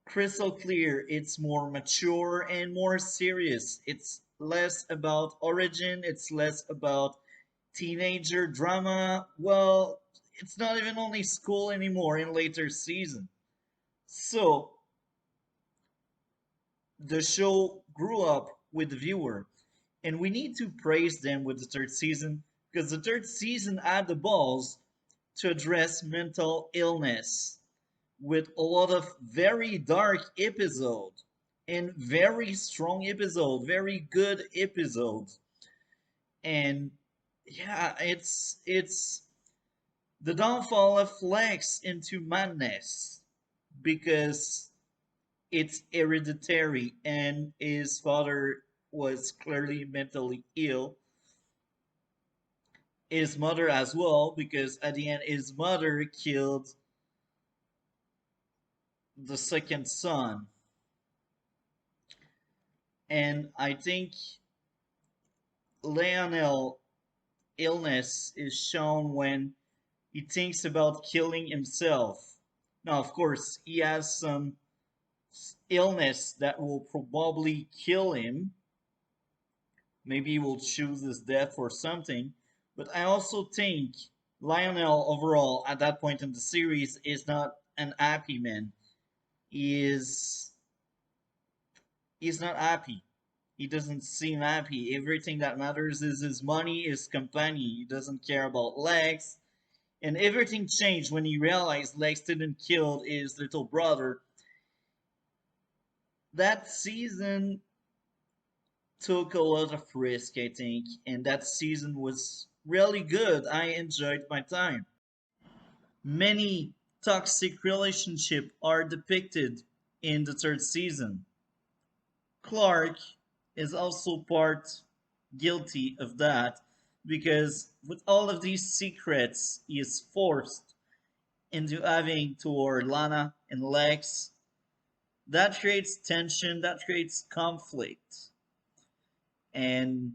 crystal clear. It's more mature and more serious. It's less about origin. It's less about teenager drama. Well, it's not even only school anymore in later season. So the show grew up with the viewer, and we need to praise them with the third season because the third season had the balls to address mental illness with a lot of very dark episodes and very strong episodes, very good episodes. And yeah, it's the downfall of Flex into madness because it's hereditary and his father was clearly mentally ill, his mother as well, because at the end his mother killed the second son. And I think Lionel illness is shown when he thinks about killing himself. Now, of course, he has some illness that will probably kill him. Maybe he will choose his death or something. But I also think Lionel overall at that point in the series is not an happy man. He is he's not happy. He doesn't seem happy. Everything that matters is his money, his company. He doesn't care about Lex. And everything changed when he realized Lex didn't kill his little brother. That season took a lot of risk, I think, and that season was really good. I enjoyed my time. Many toxic relationships are depicted in the third season. Clark is also part guilty of that because with all of these secrets, he is forced into having toward Lana and Lex. That creates tension, that creates conflict. And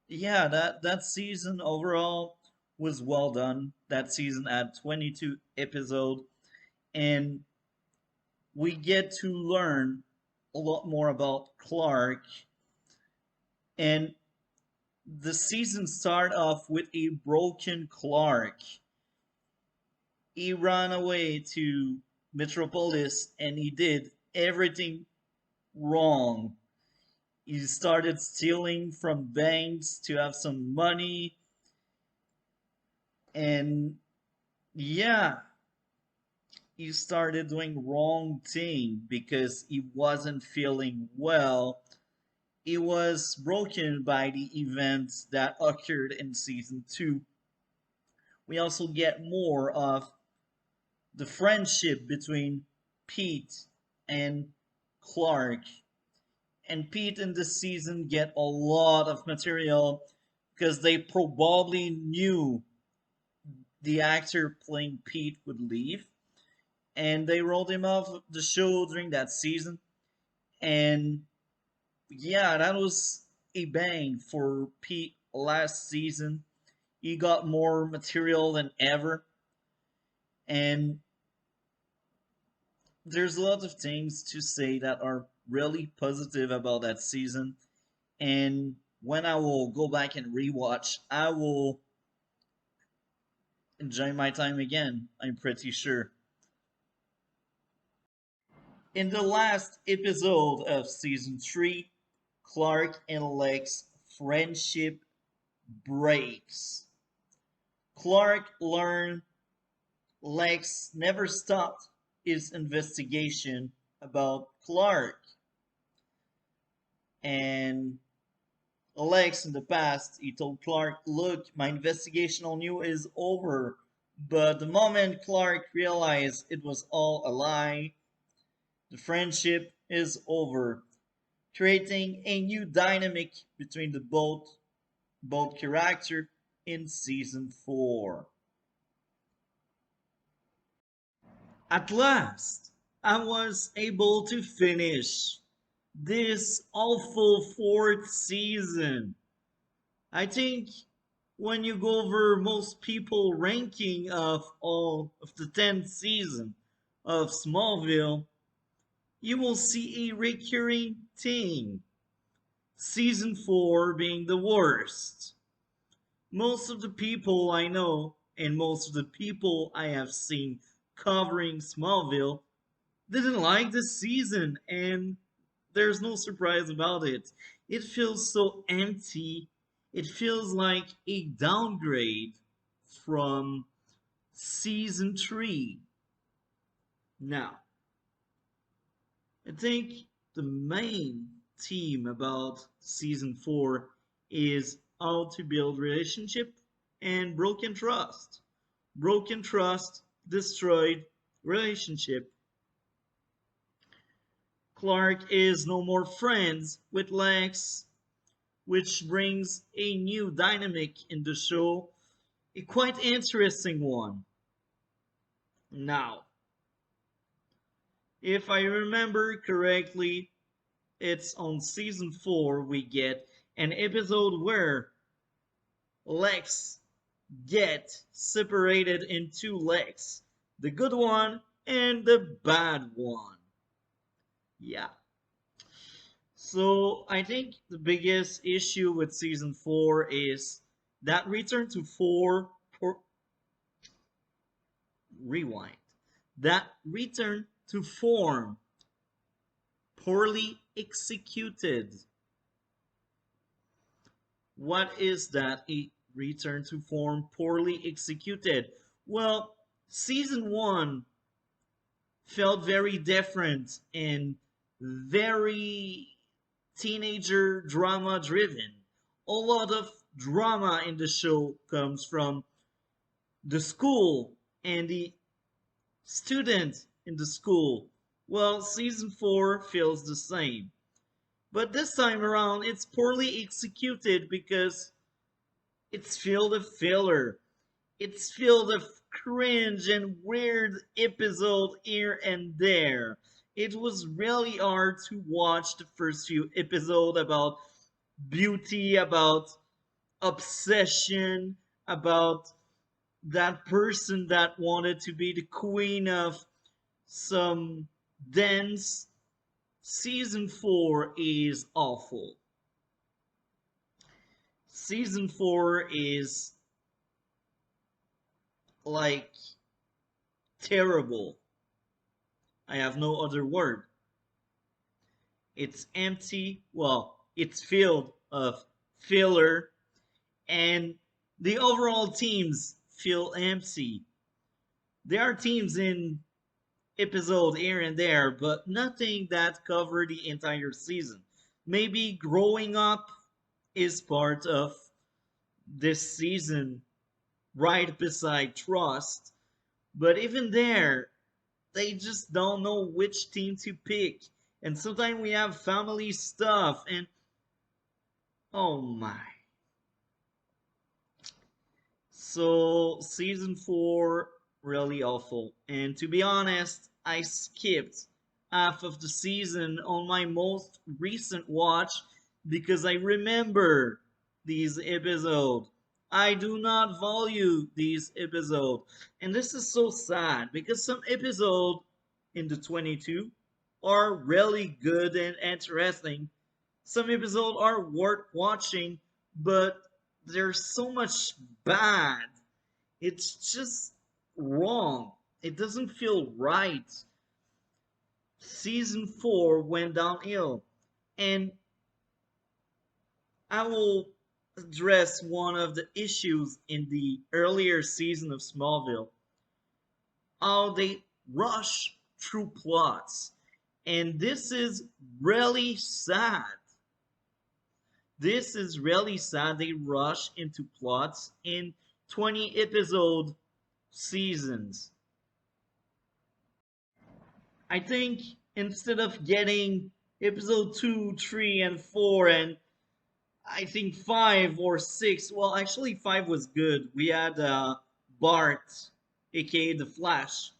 yeah, that season overall was well done. That season had 22 episodes, and we get to learn a lot more about Clark. And the season start off with a broken Clark. He ran away to Metropolis and he did everything wrong. He started stealing from banks to have some money, and yeah, he started doing wrong thing because he wasn't feeling well. He was broken by the events that occurred in season 2. We also get more of the friendship between Pete and Clark. And Pete in this season get a lot of material because they probably knew the actor playing Pete would leave, and they rolled him off the show during that season. And yeah, that was a bang for Pete last season. He got more material than ever, and there's a lot of things to say that are really positive about that season. And when I will go back and rewatch, I will enjoy my time again, I'm pretty sure. In the last episode of season 3, Clark and Lex friendship breaks. Clark learned Lex never stopped his investigation about Clark. And Lex, in the past, he told Clark, "Look, my investigation on you is over." But the moment Clark realized it was all a lie, the friendship is over, creating a new dynamic between the both character in season 4. At last, I was able to finish this awful fourth season. I think when you go over most people ranking of all of the 10th season of Smallville, you will see a recurring thing. Season 4 being the worst. Most of the people I know and most of the people I have seen covering Smallville didn't like this season, and there's no surprise about it. It feels so empty. It feels like a downgrade from season 3. Now, I think the main theme about season 4 is how to build relationship and broken trust. Broken trust, destroyed relationship. Clark is no more friends with Lex, which brings a new dynamic in the show, a quite interesting one. Now, if I remember correctly, it's on season 4 we get an episode where Lex get separated in two Lex, the good one and the bad one. Yeah. So I think the biggest issue with season 4 is that return to 4 rewind. That return to form poorly executed. What is that? A return to form poorly executed. Well, season 1 felt very different and very teenager drama driven. A lot of drama in the show comes from the school and the student in the school. Well, season 4 feels the same. But this time around, it's poorly executed because it's filled with filler. It's filled with cringe and weird episode here and there. It was really hard to watch the first few episodes about beauty, about obsession, about that person that wanted to be the queen of some dance. Season 4 is awful. Season 4 is like terrible. I have no other word. It's empty. Well, it's filled of filler, and the overall teams feel empty. There are teams in episode here and there, but nothing that cover the entire season. Maybe growing up is part of this season, right beside trust. But even there, they just don't know which team to pick. And sometimes we have family stuff, and oh my. So season 4 really awful. And to be honest, I skipped half of the season on my most recent watch because I remember these episodes. I do not value these episodes. And this is so sad because some episodes in the 22 are really good and interesting. Some episodes are worth watching, but there's so much bad. It's just wrong. It doesn't feel right. Season 4 went downhill. And I will address one of the issues in the earlier season of Smallville. How they rush through plots. And this is really sad. This is really sad. They rush into plots in 20 episode seasons. I think instead of getting episode 2, 3, and 4, and I think 5 or 6, well, actually, 5 was good. We had Bart, aka The Flash,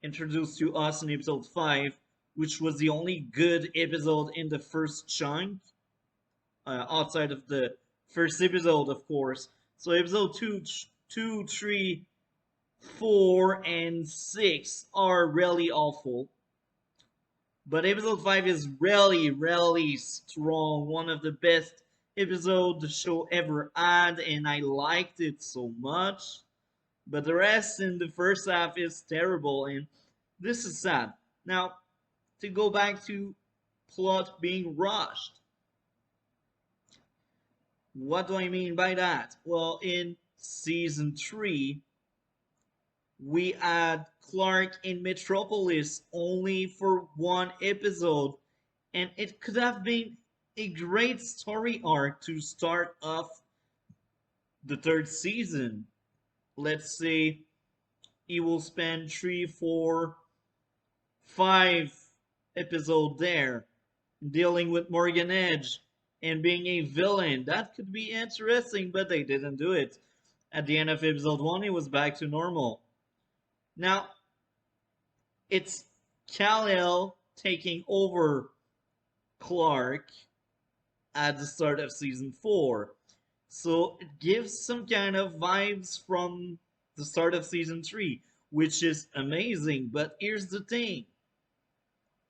introduced to us in episode 5, which was the only good episode in the first chunk, outside of the first episode, of course. So, episode 2, 3, 4, and 6 are really awful. But episode 5 is really, really strong. One of the best episodes the show ever had, and I liked it so much. But the rest in the first half is terrible, and this is sad. Now, to go back to plot being rushed. What do I mean by that? Well, in season 3, we had Clark in Metropolis only for one episode, and it could have been a great story arc to start off the third season. Let's say he will spend 3, 4, 5 episodes there dealing with Morgan Edge and being a villain. That could be interesting, but they didn't do it. At the end of episode 1, he was back to normal. Now, it's Kal-El taking over Clark at the start of season 4. So it gives some kind of vibes from the start of season 3, which is amazing. But here's the thing,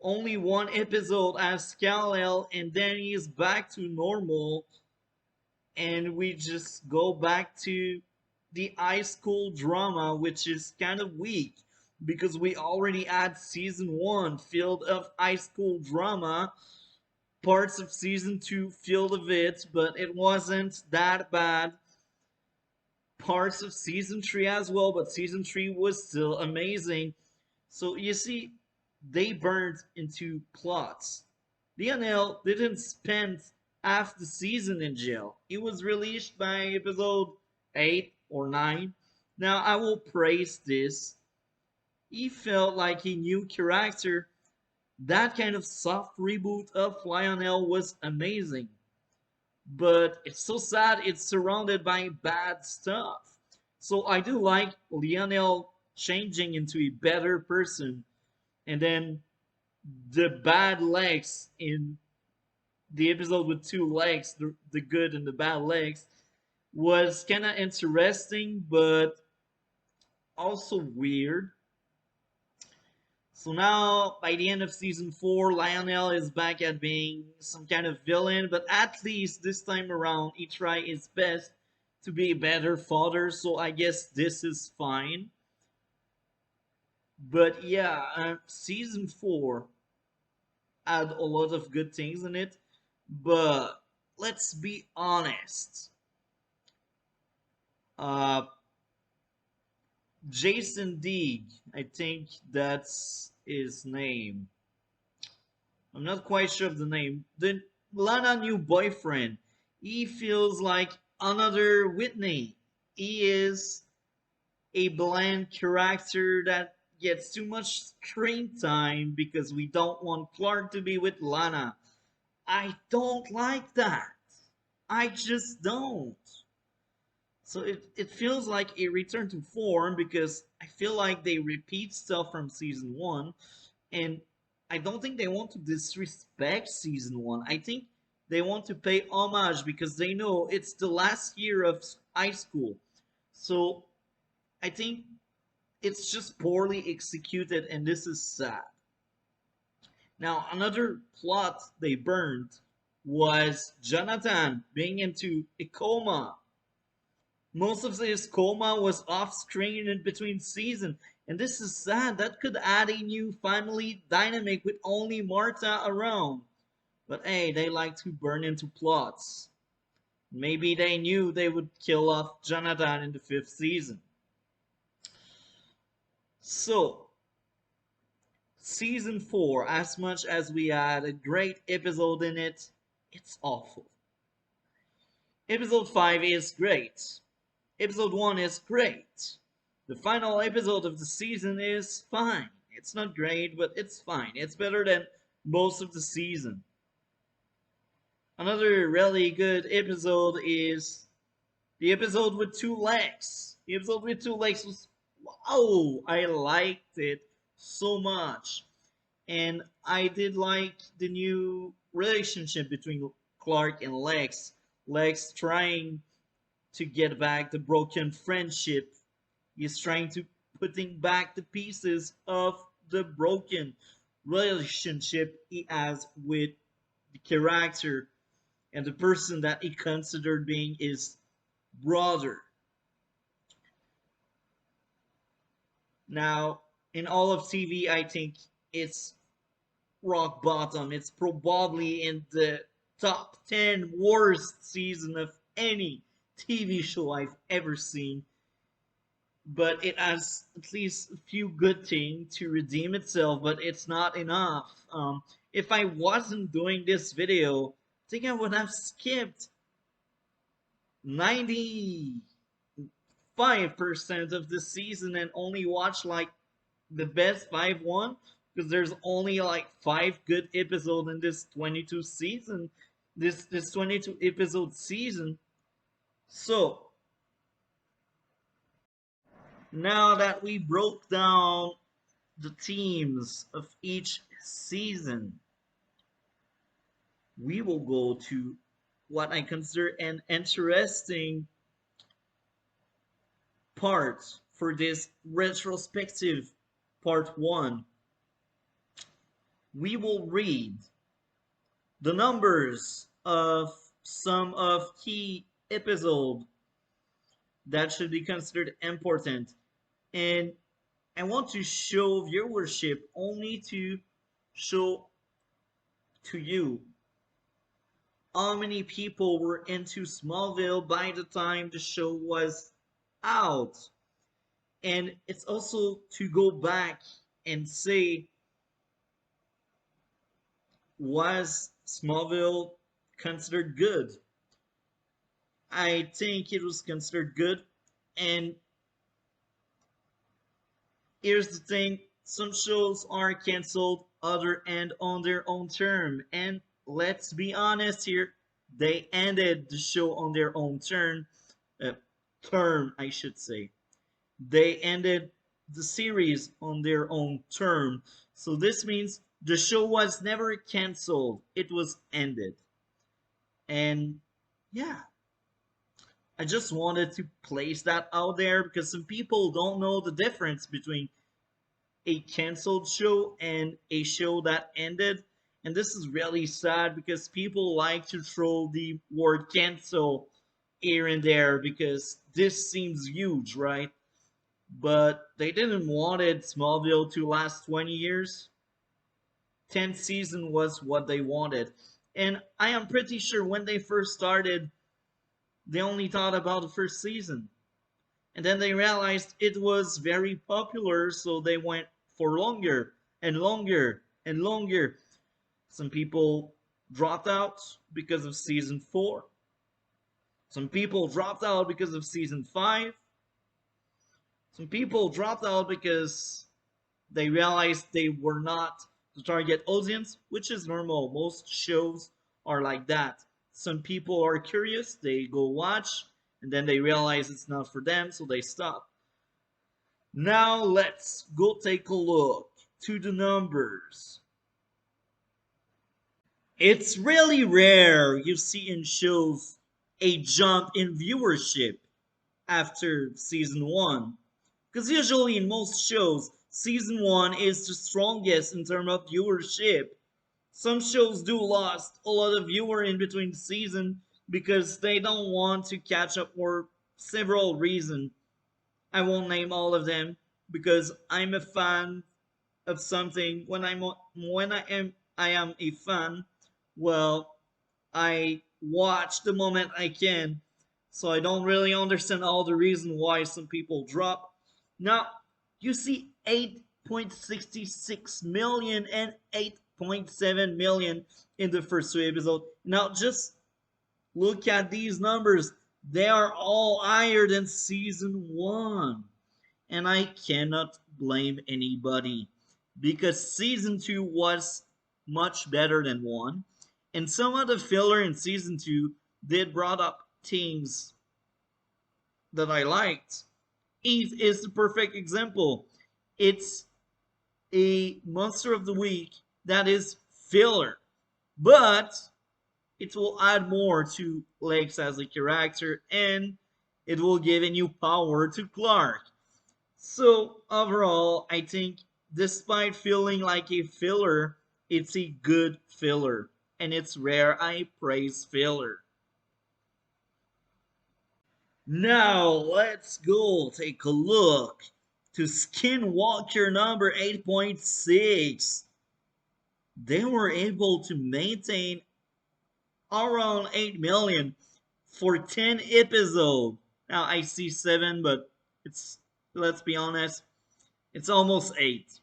only one episode as Kal-El, and then he is back to normal, and we just go back to the high school drama, which is kind of weak because we already had season 1 filled of high school drama, parts of season 2 filled of it, but it wasn't that bad. Parts of season 3 as well, but season 3 was still amazing. So you see, they burned into plots. Lionel didn't spend half the season in jail. He was released by episode 8 or 9. Now I will praise this. He felt like a new character. That kind of soft reboot of Lionel was amazing. But it's so sad it's surrounded by bad stuff. So I do like Lionel changing into a better person, and then the bad legs in the episode with 2 legs, the good and the bad legs, was kind of interesting, but also weird. So now, by the end of season 4, Lionel is back at being some kind of villain, but at least this time around, he tried his best to be a better father, so I guess this is fine. But yeah, season 4 had a lot of good things in it, but let's be honest. Uh, Jason Deeg, I think that's his name. I'm not quite sure of the name. The Lana new boyfriend. He feels like another Whitney. He is a bland character that gets too much screen time because we don't want Clark to be with Lana. I don't like that. I just don't. So it feels like a return to form because I feel like they repeat stuff from season one, and I don't think they want to disrespect season one. I think they want to pay homage because they know it's the last year of high school. So I think it's just poorly executed, and this is sad. Now, another plot they burned was Jonathan being into a coma. Most of his coma was off screen in between seasons, and this is sad. That could add a new family dynamic with only Martha around. But hey, they like to burn into plots. Maybe they knew they would kill off Jonathan in the fifth season. So, season 4, as much as we had a great episode in it, it's awful. Episode 5 is great. Episode 1 is great. The final episode of the season is fine. It's not great, but it's fine. It's better than most of the season. Another really good episode is the episode with two legs. The episode with two legs was, wow, I liked it so much. And I did like the new relationship between Clark and Lex. Lex trying to get back the broken friendship. He's trying to putting back the pieces of the broken relationship he has with the character and the person that he considered being his brother. Now, in all of TV, I think it's rock bottom. It's probably in the top 10 worst season of any TV show I've ever seen. But it has at least a few good things to redeem itself, but it's not enough. If I wasn't doing this video, I think I would have skipped 95% of the season and only watched like the best 5 because there's only like 5 good episodes in this 22 season, this 22 episode season. So now that we broke down the themes of each season, we will go to what I consider an interesting part for this retrospective part 1. We will read the numbers of some of key episodes that should be considered important, and I want to show viewership only to show to you how many people were into Smallville by the time the show was out. And it's also to go back and say, was Smallville considered good? I think it was considered good. And here's the thing, some shows are canceled, other end on their own term. And let's be honest here, they ended the show on their own term, I should say. They ended the series on their own term. So this means the show was never canceled, it was ended. And yeah, I just wanted to place that out there because some people don't know the difference between a canceled show and a show that ended. And this is really sad because people like to throw the word cancel here and there because this seems huge, right? But they didn't wanted Smallville to last 20 years. 10 season was what they wanted. And I am pretty sure when they first started, they only thought about the first season. And then they realized it was very popular, so they went for longer and longer and longer. Some people dropped out because of season 4. Some people dropped out because of season 5. Some people dropped out because they realized they were not the target audience, which is normal. Most shows are like that. Some people are curious, they go watch, and then they realize it's not for them, so they stop. Now let's go take a look to the numbers. It's really rare you see in shows a jump in viewership after season one. Because usually in most shows, season one is the strongest in terms of viewership. Some shows do lost a lot of viewer in between the season because they don't want to catch up for several reasons. I won't name all of them because I'm a fan of something. When I am a fan, well, I watch the moment I can, so I don't really understand all the reason why some people drop. Now, you see 8.66 million and 8.7 million in the first two episodes. Now, just look at these numbers. They are all higher than season one. And I cannot blame anybody because season two was much better than one. And some of the filler in season two did brought up themes that I liked. Eve is the perfect example. It's a monster of the week that is filler, but it will add more to Lex as a character and it will give a new power to Clark. So overall, I think despite feeling like a filler, it's a good filler. And it's rare I praise filler. Now let's go take a look to Skinwalker number 8.6. They were able to maintain around 8 million for 10 episodes. Now I see 7, but it's, let's be honest, it's almost 8.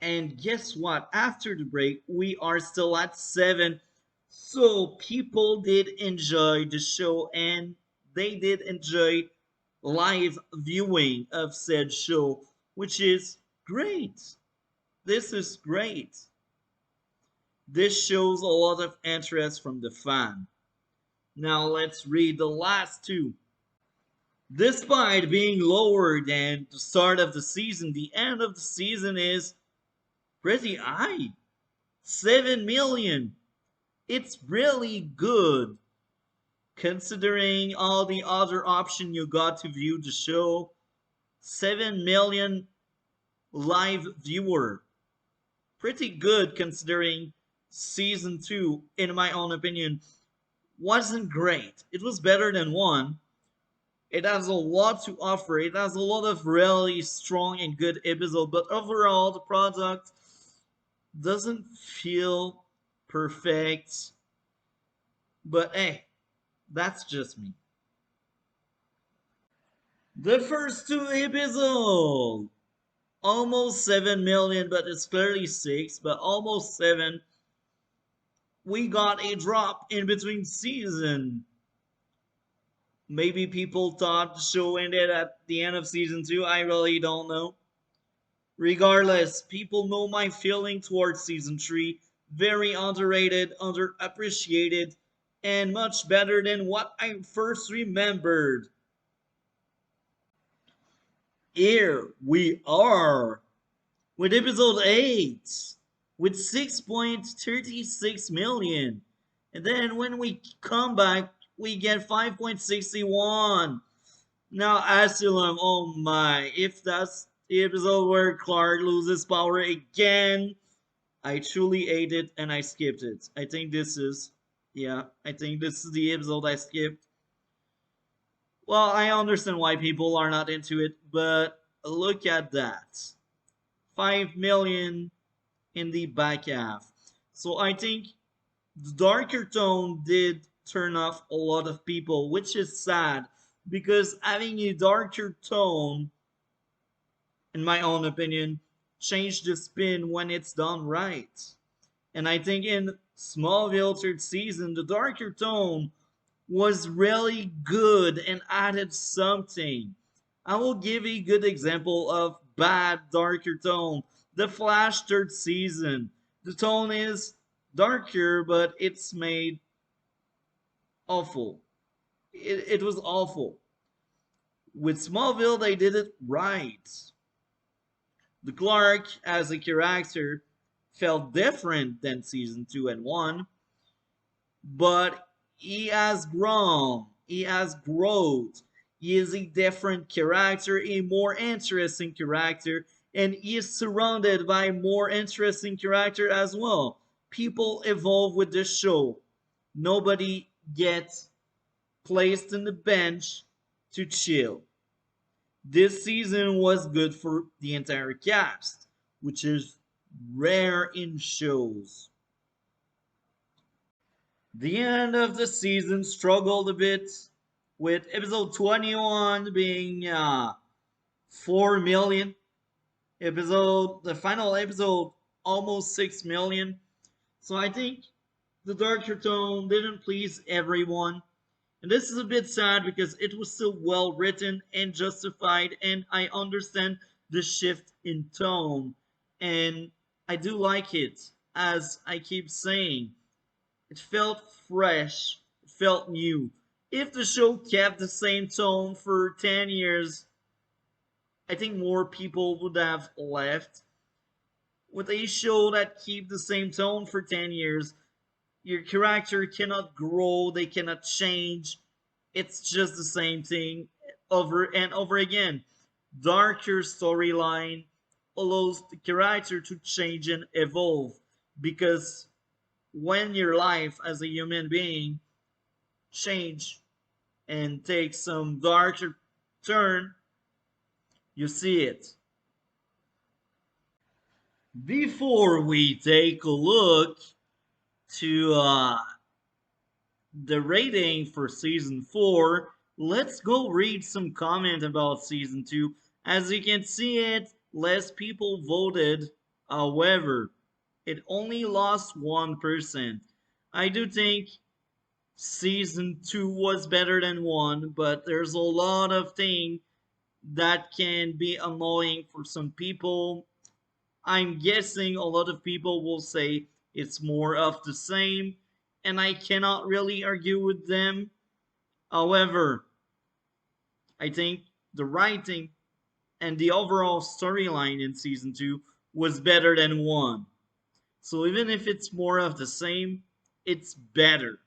And guess what? After the break, we are still at 7. So people did enjoy the show and they did enjoy live viewing of said show, which is great. This is great. This shows a lot of interest from the fan. Now let's read the last two. Despite being lower than the start of the season, the end of the season is pretty high. 7 million. It's really good considering all the other option you got to view the show. 7 million live viewer. Pretty good considering season 2, in my own opinion, wasn't great. It was better than 1. It has a lot to offer. It has a lot of really strong and good episodes, but overall the product doesn't feel perfect. But hey, that's just me. The first two episodes, almost 7 million, but it's clearly 6, but almost 7. We got a drop in between season. Maybe people thought the show ended at the end of season 2. I really don't know. Regardless, people know my feeling towards season 3. Very underrated, underappreciated, and much better than what I first remembered. Here we are with episode 8 with 6.36 million. And then when we come back, we get 5.61. Now, Asylum, oh my, if that's the episode where Clark loses power again, I truly ate it and I skipped it. I think this is, yeah, I think this is the episode I skipped. Well, I understand why people are not into it, but look at that. 5 million in the back half. So I think the darker tone did turn off a lot of people, which is sad because having a darker tone, in my own opinion, changed the spin when it's done right. And I think in Smallville third season, the darker tone was really good and added something. I will give a good example of bad darker tone. The Flash third season. The tone is darker, but it's made awful. It was awful. With Smallville, they did it right. The Clark, as a character, felt different than season 2 and 1, but he has grown. He has growth. He is a different character, a more interesting character, and he is surrounded by more interesting character as well. People evolve with this show. Nobody gets placed on the bench to chill. This season was good for the entire cast, which is rare in shows. The end of the season struggled a bit, with episode 21 being 4 million, the final episode almost 6 million. So I think the darker tone didn't please everyone. And this is a bit sad because it was still well written and justified, and I understand the shift in tone. And I do like it, as I keep saying. It felt fresh, it felt new. If the show kept the same tone for 10 years, I think more people would have left. With a show that keep the same tone for 10 years, your character cannot grow, they cannot change. It's just the same thing over and over again. Darker storyline allows the character to change and evolve, because when your life as a human being change and take some darker turn, you see it. Before we take a look to the rating for season 4, let's go read some comment about season 2. As you can see it, less people voted. However, it only lost 1%. I do think season 2 was better than 1, but there's a lot of things that can be annoying for some people. I'm guessing a lot of people will say it's more of the same, and I cannot really argue with them. However, I think the writing and the overall storyline in season 2 was better than 1. So even if it's more of the same, it's better.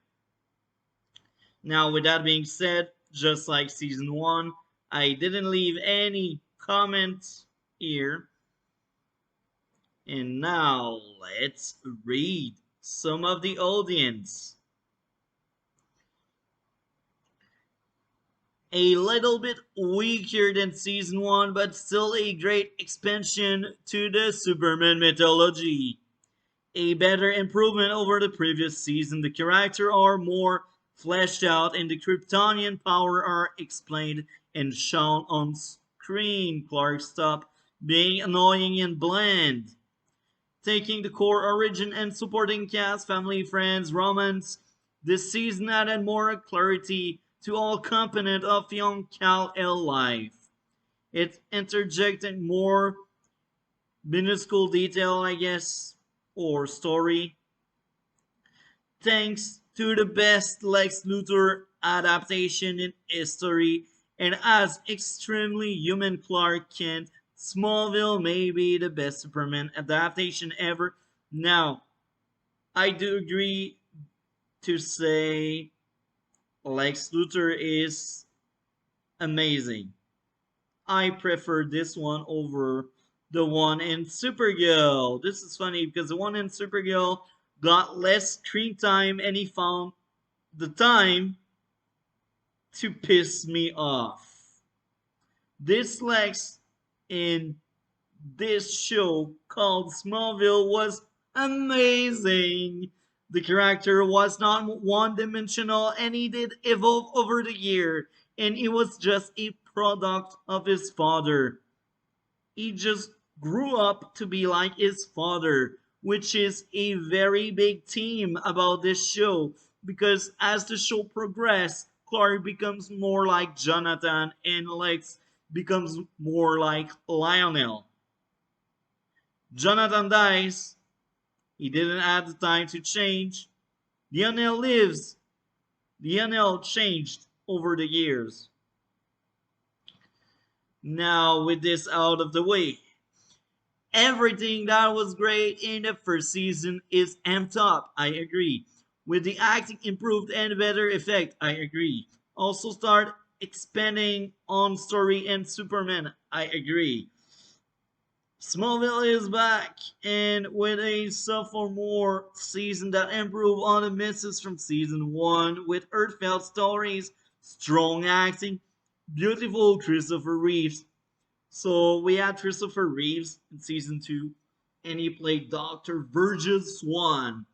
Now, with that being said, just like season 1, I didn't leave any comments here. And now, let's read some of the audience. A little bit weaker than season 1, but still a great expansion to the Superman mythology. A better improvement over the previous season. The characters are more fleshed out and the Kryptonian power are explained and shown on screen. Clark stopped being annoying and bland. Taking the core origin and supporting cast, family, friends, romance, this season added more clarity to all component of young Kal-El life. It interjected more minuscule detail, I guess, or story. Thanks to the best Lex Luthor adaptation in history, and as extremely human Clark Kent, Smallville may be the best Superman adaptation ever. Now, I do agree to say Lex Luthor is amazing. I prefer this one over the one in Supergirl. This is funny because the one in Supergirl got less screen time and he found the time to piss me off. This Lex in this show called Smallville was amazing. The character was not one dimensional and he did evolve over the year, and he was just a product of his father. He just grew up to be like his father, which is a very big theme about this show, because as the show progresses, Clark becomes more like Jonathan and Lex becomes more like Lionel. Jonathan dies. He didn't have the time to change. Lionel lives. Lionel changed. over the years. Now, with this out of the way, everything that was great in the first season is amped up. I agree. With the acting improved and better effect, I agree. Also start expanding on story and Superman, I agree. Smallville is back, and with a sophomore season that improved on the misses from season 1, with heartfelt stories, strong acting, beautiful Christopher Reeves. So we had Christopher Reeves in season 2, and he played Dr. Virgil Swan.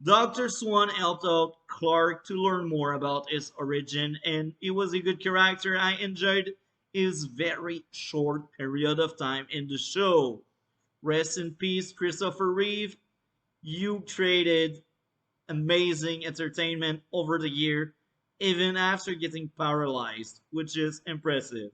Dr. Swan helped out Clark to learn more about his origin, and he was a good character. I enjoyed his very short period of time in the show. Rest in peace, Christopher Reeve. You traded amazing entertainment over the year, even after getting paralyzed, which is impressive.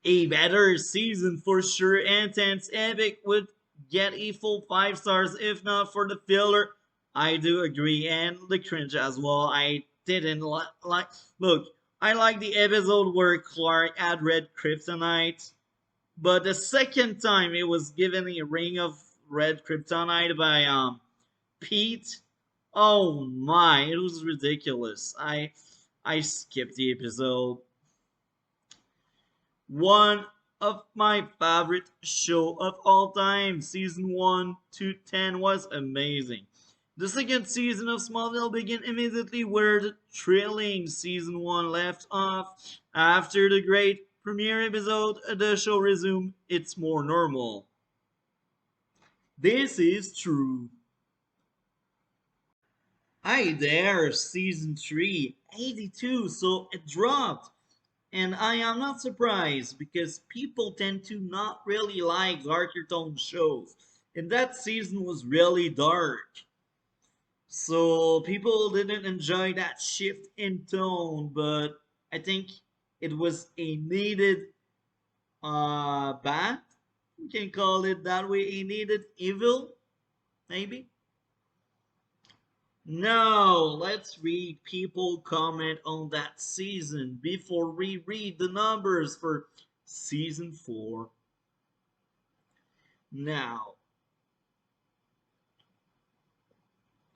A better season for sure. Intense Epic would get a full 5 stars if not for the filler. I do agree, and the cringe as well. I didn't like. Look, I like the episode where Clark had red kryptonite, but the second time it was given a ring of red kryptonite by Pete. Oh my, it was ridiculous. I skipped the episode. One of my favorite show of all time. Season 1 to 10 was amazing. The second season of Smallville began immediately where the thrilling season 1 left off. After the great premiere episode, the show resumed its more normal. This is true. Hi there, season 3, 82, so it dropped. And I am not surprised because people tend to not really like darker tone shows. And that season was really dark. So people didn't enjoy that shift in tone, but I think it was a needed bad. We can call it that way, a needed evil, maybe. Now, let's read people comment on that season before we read the numbers for season 4. Now,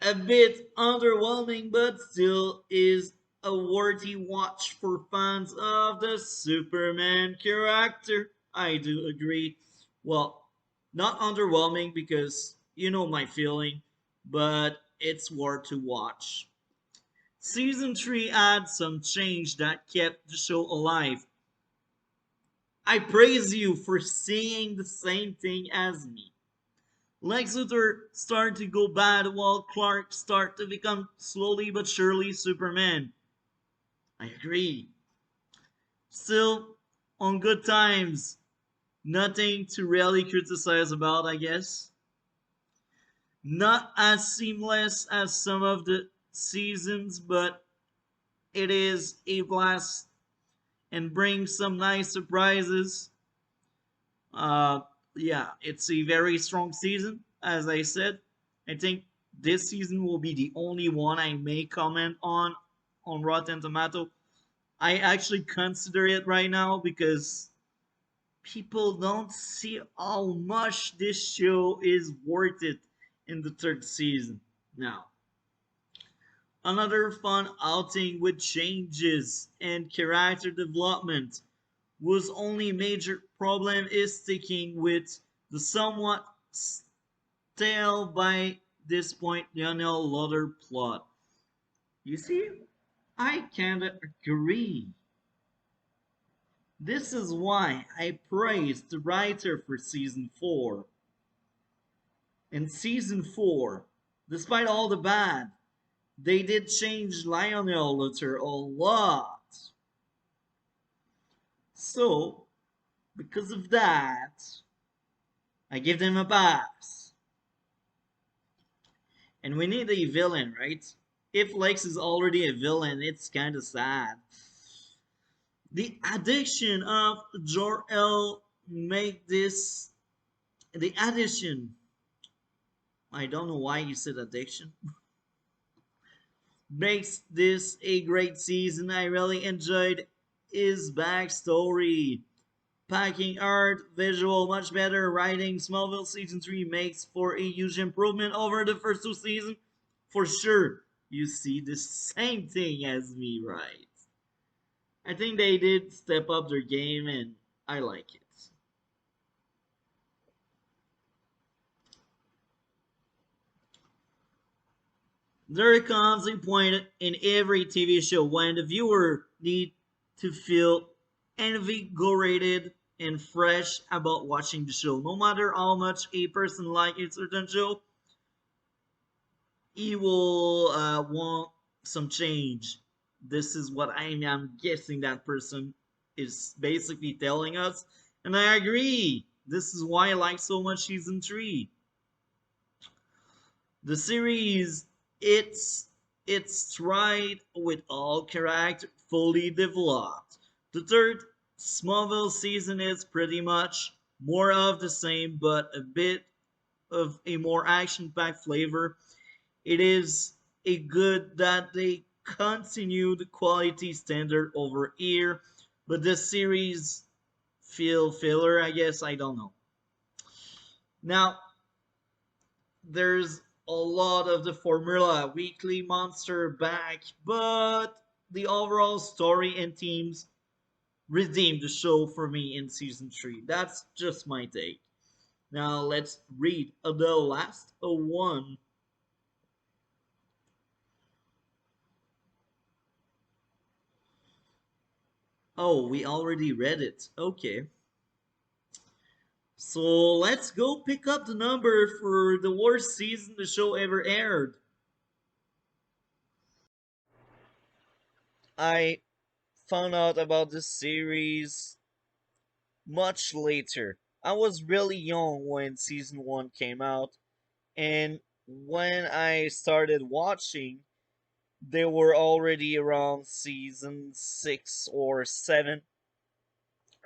a bit underwhelming, but still is a worthy watch for fans of the Superman character. I do agree. Well, not underwhelming because you know my feeling, but it's worth to watch. Season 3 had some change that kept the show alive. I praise you for seeing the same thing as me. Lex Luthor started to go bad while Clark started to become slowly but surely Superman. I agree. Still, on good times, nothing to really criticize about, I guess. Not as seamless as some of the seasons, but it is a blast and brings some nice surprises. Uh, yeah, it's a very strong season, as I said. I think this season will be the only one I may comment on Rotten Tomato. I actually consider it right now because people don't see how much this show is worth it in the third season. Now, another fun outing with changes and character development whose only major problem is sticking with the somewhat stale by this point Lionel Lauder plot. You see, I kinda agree. This is why I praised the writer for season 4. In season 4, despite all the bad, they did change Lionel Lauder a lot. So, because of that, I give them a pass. And we need a villain, right? If Lex is already a villain, it's kind of sad. The addition of Jor-El make this the addition. I don't know why you said addiction. makes this a great season. I really enjoyed his backstory. Packing art, visual, much better writing. Smallville season 3 makes for a huge improvement over the first two seasons. For sure, you see the same thing as me, right? I think they did step up their game and I like it. There comes a point in every TV show when the viewer need to feel invigorated and fresh about watching the show. No matter how much a person likes a certain show, he will want some change. This is what I'm guessing that person is basically telling us, and I agree. This is why I like so much season 3. The series, it's tried with all character fully developed. The third Smallville season is pretty much more of the same, but a bit of a more action-packed flavor. It is a good that they continue the quality standard over here, but this series feel filler, I guess. I don't know. Now, there's a lot of the formula weekly monster back, but the overall story and themes redeemed the show for me in season 3. That's just my take. Now let's read the last one. Oh, we already read it. Okay. So let's go pick up the number for the worst season the show ever aired. I found out about this series much later. I was really young when season 1 came out, and when I started watching, they were already around season 6 or 7.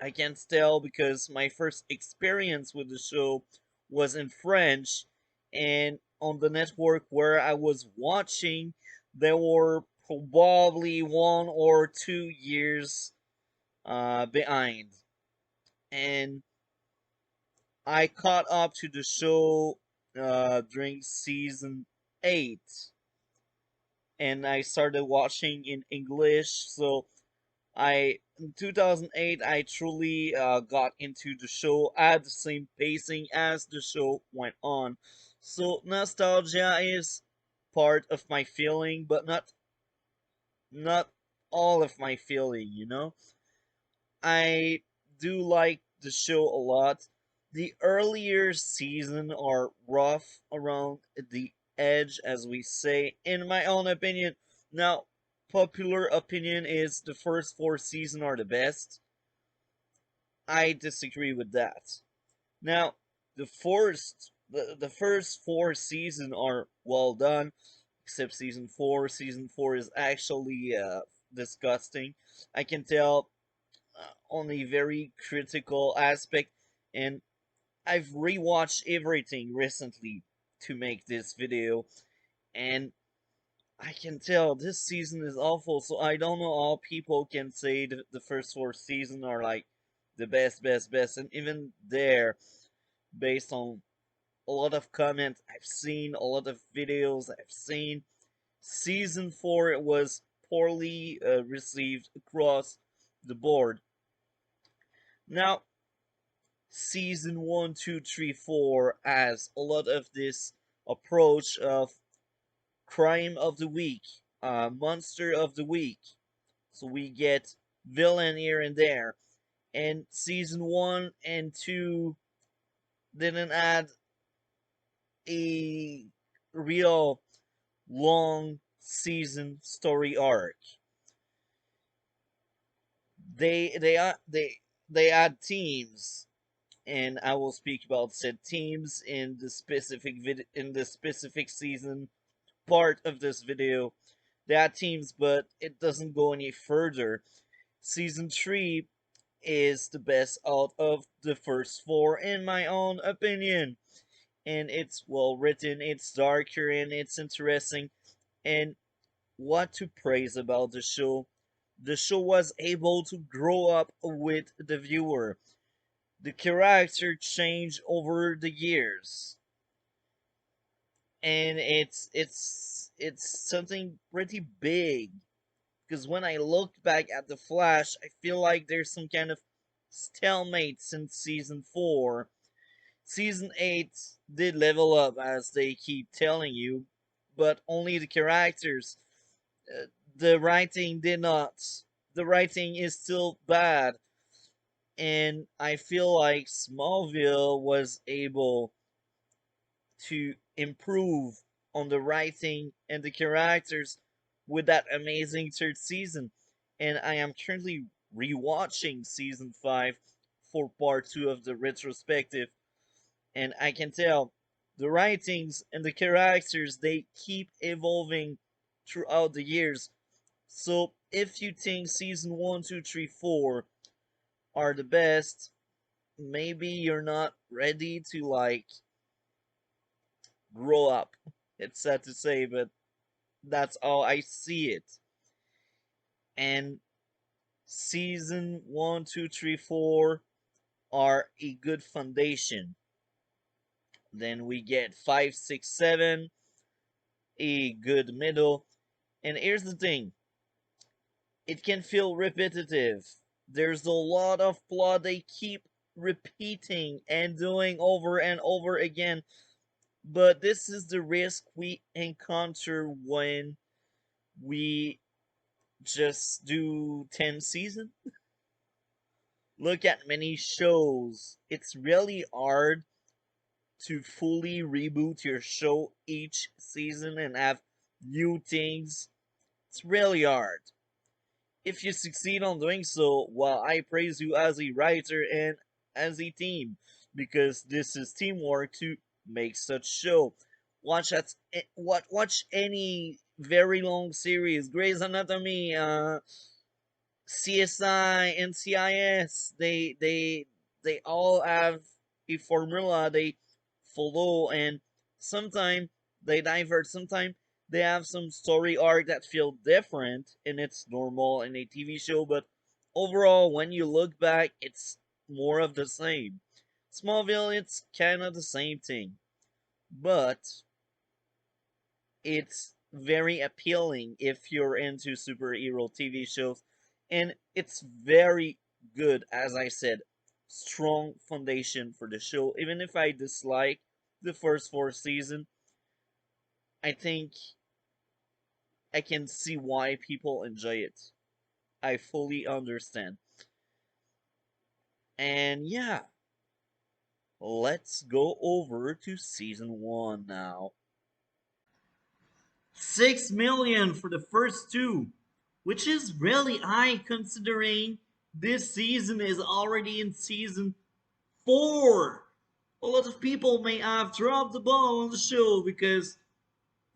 I can't tell because my first experience with the show was in French, and on the network where I was watching, there were probably 1 or 2 years behind. And I caught up to the show during season 8, and I started watching in English. So I in 2008 I truly got into the show at the same pacing as the show went on. So nostalgia is part of my feeling, but not all of my feeling. I do like the show a lot. The earlier season are rough around the edge, as we say, in my own opinion. Now, popular opinion is the first 4 seasons are the best. I disagree with that. Now, the first 4 seasons are well done, except season 4. Season 4 is actually disgusting. I can tell on a very critical aspect, and I've rewatched everything recently to make this video, and I can tell this season is awful. So I don't know how people can say the first 4 seasons are like the best, best, best, and even there, based on a lot of comments I've seen, a lot of videos I've seen, season 4 it was poorly received across the board. Now, season 1, 2, 3, 4 has a lot of this approach of crime of the week, monster of the week. So we get villain here and there. And season 1 and 2 didn't add a real long season story arc. They add teams, and I will speak about said teams in the specific season part of this video. They add teams, but it doesn't go any further. Season 3 is the best out of the first 4 in my own opinion. And it's well written, it's darker, and it's interesting. And what to praise about the show was able to grow up with the viewer. The character changed over the years, and it's something pretty big. Because when I look back at the Flash, I feel like there's some kind of stalemate since season 4. Season 8 did level up, as they keep telling you, but only the characters. Uh, the writing did not. The writing is still bad, and I feel like Smallville was able to improve on the writing and the characters with that amazing third season. And I am currently rewatching season 5 for part 2 of the retrospective, and I can tell the writings and the characters, they keep evolving throughout the years. So if you think season 1, 2, 3, 4 are the best, maybe you're not ready to like grow up. It's sad to say, but that's how I see it. And season 1, 2, 3, 4 are a good foundation. Then we get 5, 6, 7, a good middle. And here's the thing, it can feel repetitive. There's a lot of plot they keep repeating and doing over and over again. But this is the risk we encounter when we just do 10 seasons. Look at many shows. It's really hard to fully reboot your show each season and have new things. It's really hard. If you succeed on doing so, well, I praise you as a writer and as a team, because this is teamwork to make such show. Watch any very long series, Grey's Anatomy, CSI, and CIS. They all have a formula they follow, and sometimes they divert. Sometimes they have some story arc that feel different, and it's normal in a TV show. But overall, when you look back, it's more of the same. Smallville, it's kind of the same thing, but it's very appealing if you're into superhero TV shows, and it's very good, as I said. Strong foundation for the show. Even if I dislike the first 4 seasons, I think I can see why people enjoy it. I fully understand. And yeah, let's go over to season 1 now. 6 million for the first two, which is really high considering this season is already in season 4. A lot of people may have dropped the ball on the show because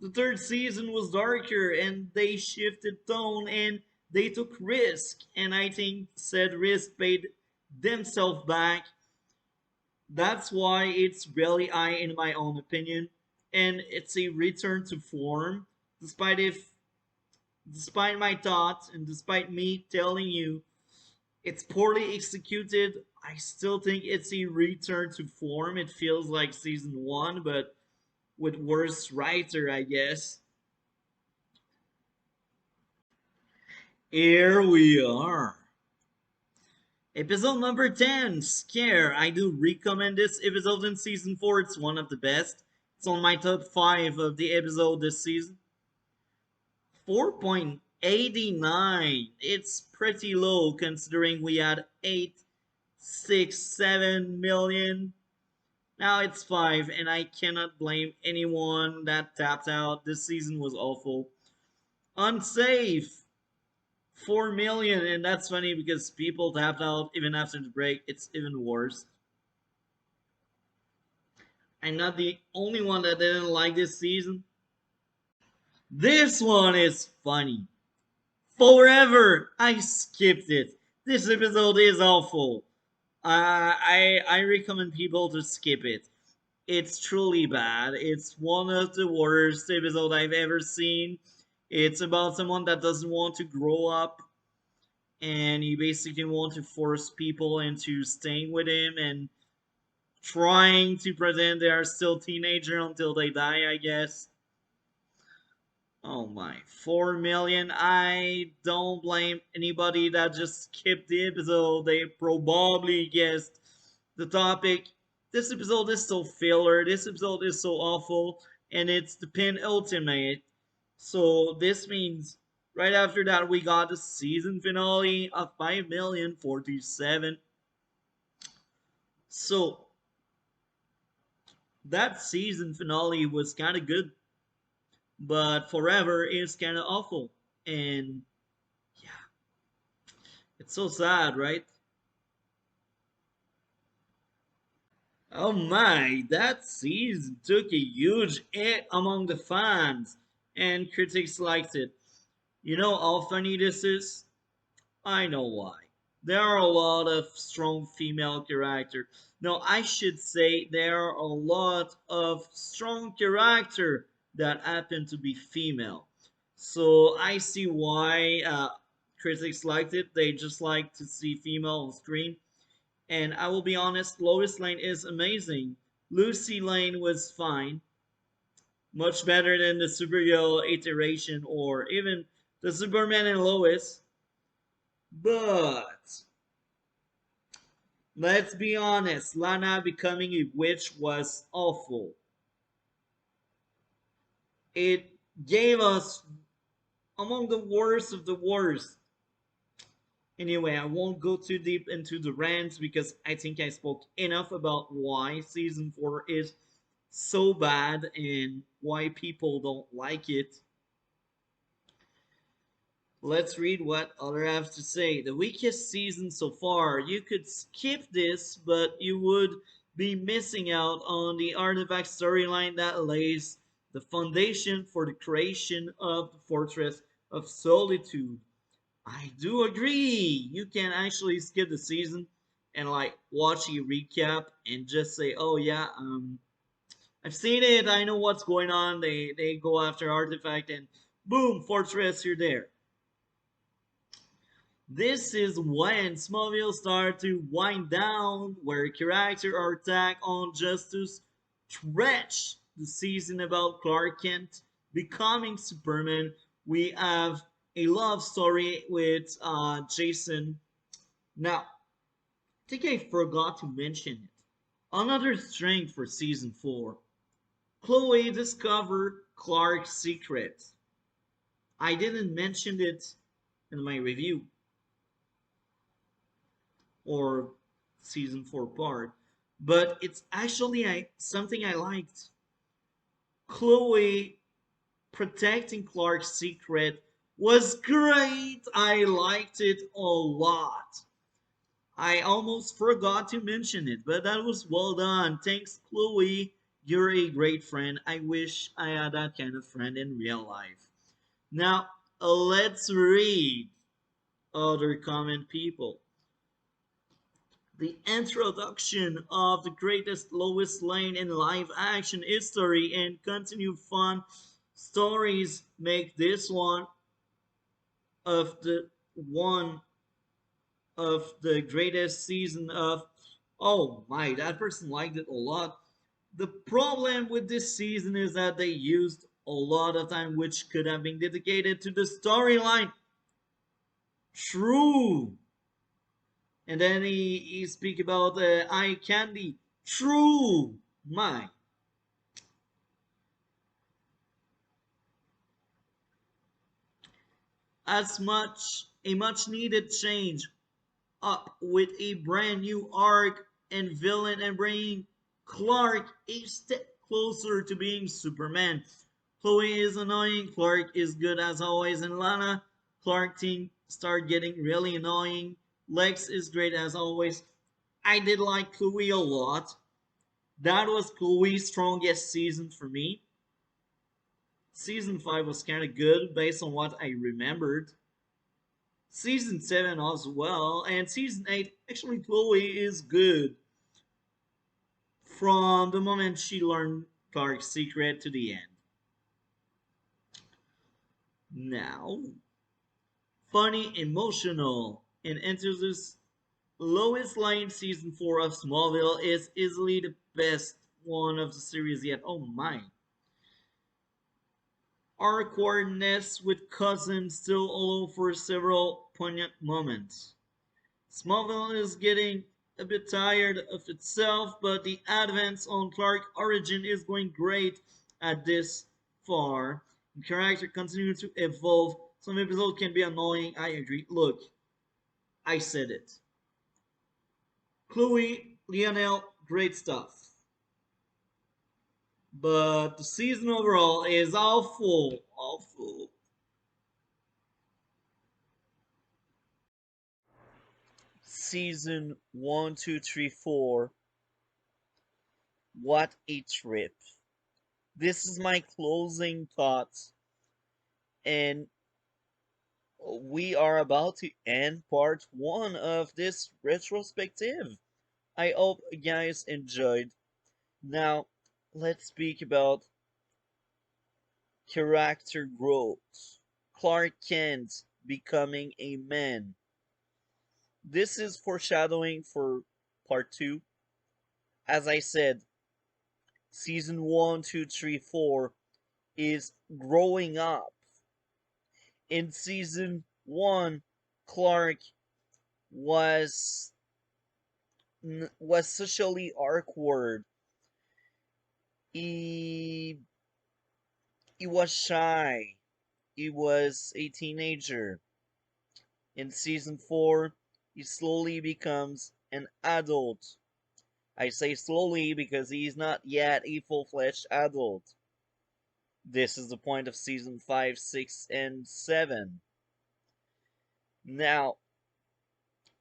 the third season was darker and they shifted tone and they took risk, and I think said risk paid themselves back. That's why it's really high in my own opinion, and it's a return to form despite my thoughts and despite me telling you it's poorly executed. I still think it's a return to form. It feels like season 1, but with worse writer, I guess. Here we are. Episode number 10, Scare. I do recommend this episode in season 4. It's one of the best. It's on my top 5 of the episode this season. 4.89. It's pretty low considering we had 8, 6, 7 million. Now it's 5, and I cannot blame anyone that tapped out. This season was awful. Unsafe, 4 million, and that's funny because people tapped out even after the break. It's even worse. I'm not the only one that didn't like this season. This one is funny. Forever, I skipped it. This episode is awful. I recommend people to skip it. It's truly bad. It's one of the worst episodes I've ever seen. It's about someone that doesn't want to grow up, and he basically want to force people into staying with him and trying to pretend they are still teenager until they die, I guess. Oh my, 4 million. I don't blame anybody that just skipped the episode. They probably guessed the topic. This episode is so filler. This episode is so awful. And it's the penultimate. So this means right after that, we got the season finale of 5,047,000. So that season finale was kind of good, but Forever is kind of awful. And yeah, it's so sad, right? Oh my, that season took a huge hit among the fans, and critics liked it. You know how funny this is? I know why. There are a lot of strong female characters. No, I should say there are a lot of strong character that happen to be female. So I see why critics liked it. They just like to see female on screen. And I will be honest, Lois Lane is amazing. Lucy Lane was fine, much better than the Supergirl iteration or even the Superman and Lois. But let's be honest, Lana becoming a witch was awful. It gave us among the worst of the worst. Anyway, I won't go too deep into the rants because I think I spoke enough about why season 4 is so bad and why people don't like it. Let's read what other have to say. The weakest season so far. You could skip this, but you would be missing out on the artifact storyline that lays the foundation for the creation of the Fortress of Solitude. I do agree. You can actually skip the season and like watch a recap and just say, "Oh yeah, I've seen it. I know what's going on." They go after artifact and boom, Fortress, you're there. This is when Smallville started to wind down, where characters are attacked on just to stretch the season about Clark Kent becoming Superman. We have a love story with Jason. Now, I think I forgot to mention it. Another strength for season 4. Chloe discovered Clark's secret. I didn't mention it in my review or season 4 part, but it's actually something I liked. Chloe protecting Clark's secret was great. I liked it a lot. I almost forgot to mention it, but that was well done. Thanks, Chloe. You're a great friend. I wish I had that kind of friend in real life. Now, let's read other comment people. The introduction of the greatest Lois Lane in live action history and continued fun stories make this one of the greatest season of. Oh my, that person liked it a lot. The problem with this season is that they used a lot of time which could have been dedicated to the storyline. True. And then he speak about eye candy. True. My. As much a much needed change up with a brand new arc and villain and bringing Clark a step closer to being Superman. Chloe is annoying, Clark is good as always, and Lana Clark team start getting really annoying. Lex is great as always. I did like Chloe a lot. That was Chloe's strongest season for me. Season 5 was kind of good based on what I remembered. Season 7 as well, and season 8, actually, Chloe is good from the moment she learned Clark's secret to the end. Now, funny, emotional, and enters Lois Lane season 4 of Smallville is easily the best one of the series yet. Oh my. Awkwardness with cousins still allow for several poignant moments. Smallville is getting a bit tired of itself, but the advance on Clark origin is going great at this far. The character continues to evolve. Some episodes can be annoying, I agree. Look, I said it. Chloe, Lionel, great stuff. But the season overall is awful. Awful. Season 1, 2, 3, 4. What a trip. This is my closing thoughts, and we are about to end part 1 of this retrospective. I hope you guys enjoyed. Now, let's speak about character growth. Clark Kent becoming a man. This is foreshadowing for part 2. As I said, season 1, 2, 3, 4 is growing up. In season 1, Clark was socially awkward. He he was shy. He was a teenager. In season 4, he slowly becomes an adult. I say slowly because he's not yet a full-fledged adult. This is the point of season 5, 6, and 7. Now,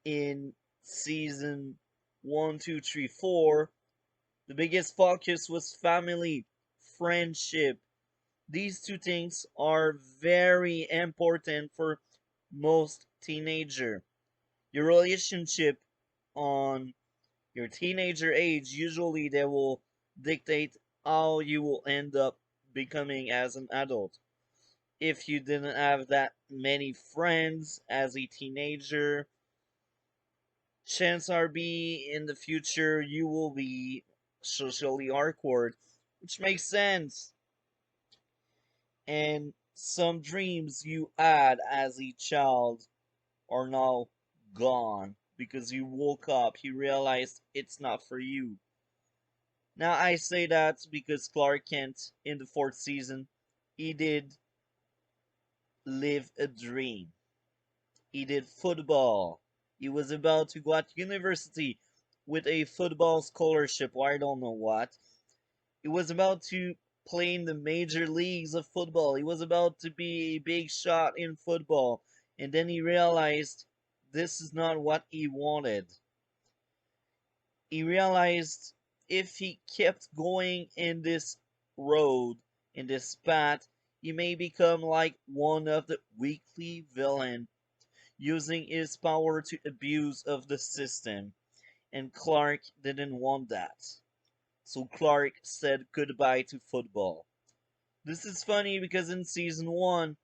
in season 1, 2, 3, 4, the biggest focus was family, friendship. These two things are very important for most teenager. Your relationship on your teenager age, usually they will dictate how you will end up becoming as an adult. If you didn't have that many friends as a teenager, chances are be in the future you will be socially awkward, which makes sense. And some dreams you had as a child are now gone because you woke up, you realized it's not for you. Now I say that because Clark Kent in the fourth season, he did live a dream. He did football. He was about to go to university with a football scholarship or I don't know what. He was about to play in the major leagues of football. He was about to be a big shot in football. And then he realized this is not what he wanted. He realized if he kept going in this road, in this path, he may become like one of the weekly villain, using his power to abuse of the system. And Clark didn't want that. So Clark said goodbye to football. This is funny because in season 1,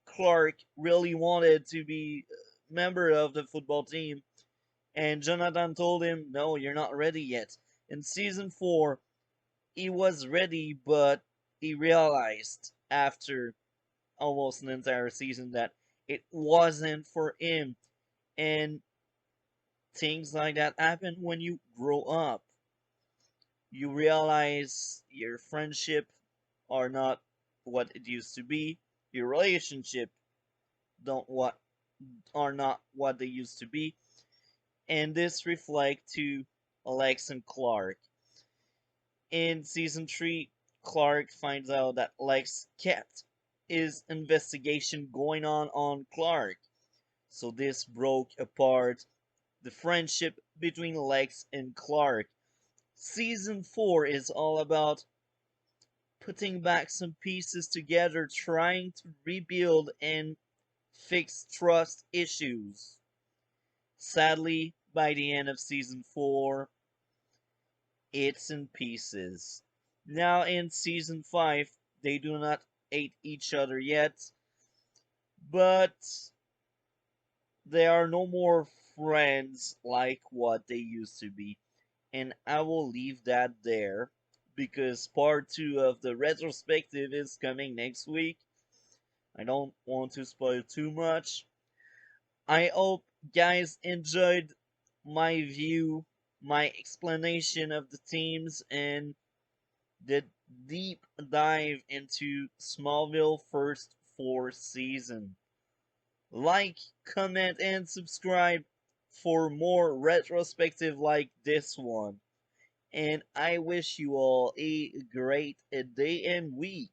Clark really wanted to be a member of the football team, and Jonathan told him, no, you're not ready yet. In season 4, he was ready, but he realized after almost an entire season that it wasn't for him. And things like that happen when you grow up. You realize your friendship are not what it used to be. Your relationship don't what are not what they used to be. And this reflect to Alex and Clark. In season 3, Clark finds out that Lex kept his investigation going on Clark. So this broke apart the friendship between Lex and Clark. Season 4 is all about putting back some pieces together, trying to rebuild and fix trust issues. Sadly, by the end of season 4, it's in pieces. Now in season 5, they do not hate each other yet. but they are no more friends like what they used to be. And I will leave that there because part two of the retrospective is coming next week. I don't want to spoil too much. I hope guys enjoyed my view, my explanation of the teams, and the deep dive into Smallville first four season. Like, comment, and subscribe for more retrospective like this one. And I wish you all a great day and week.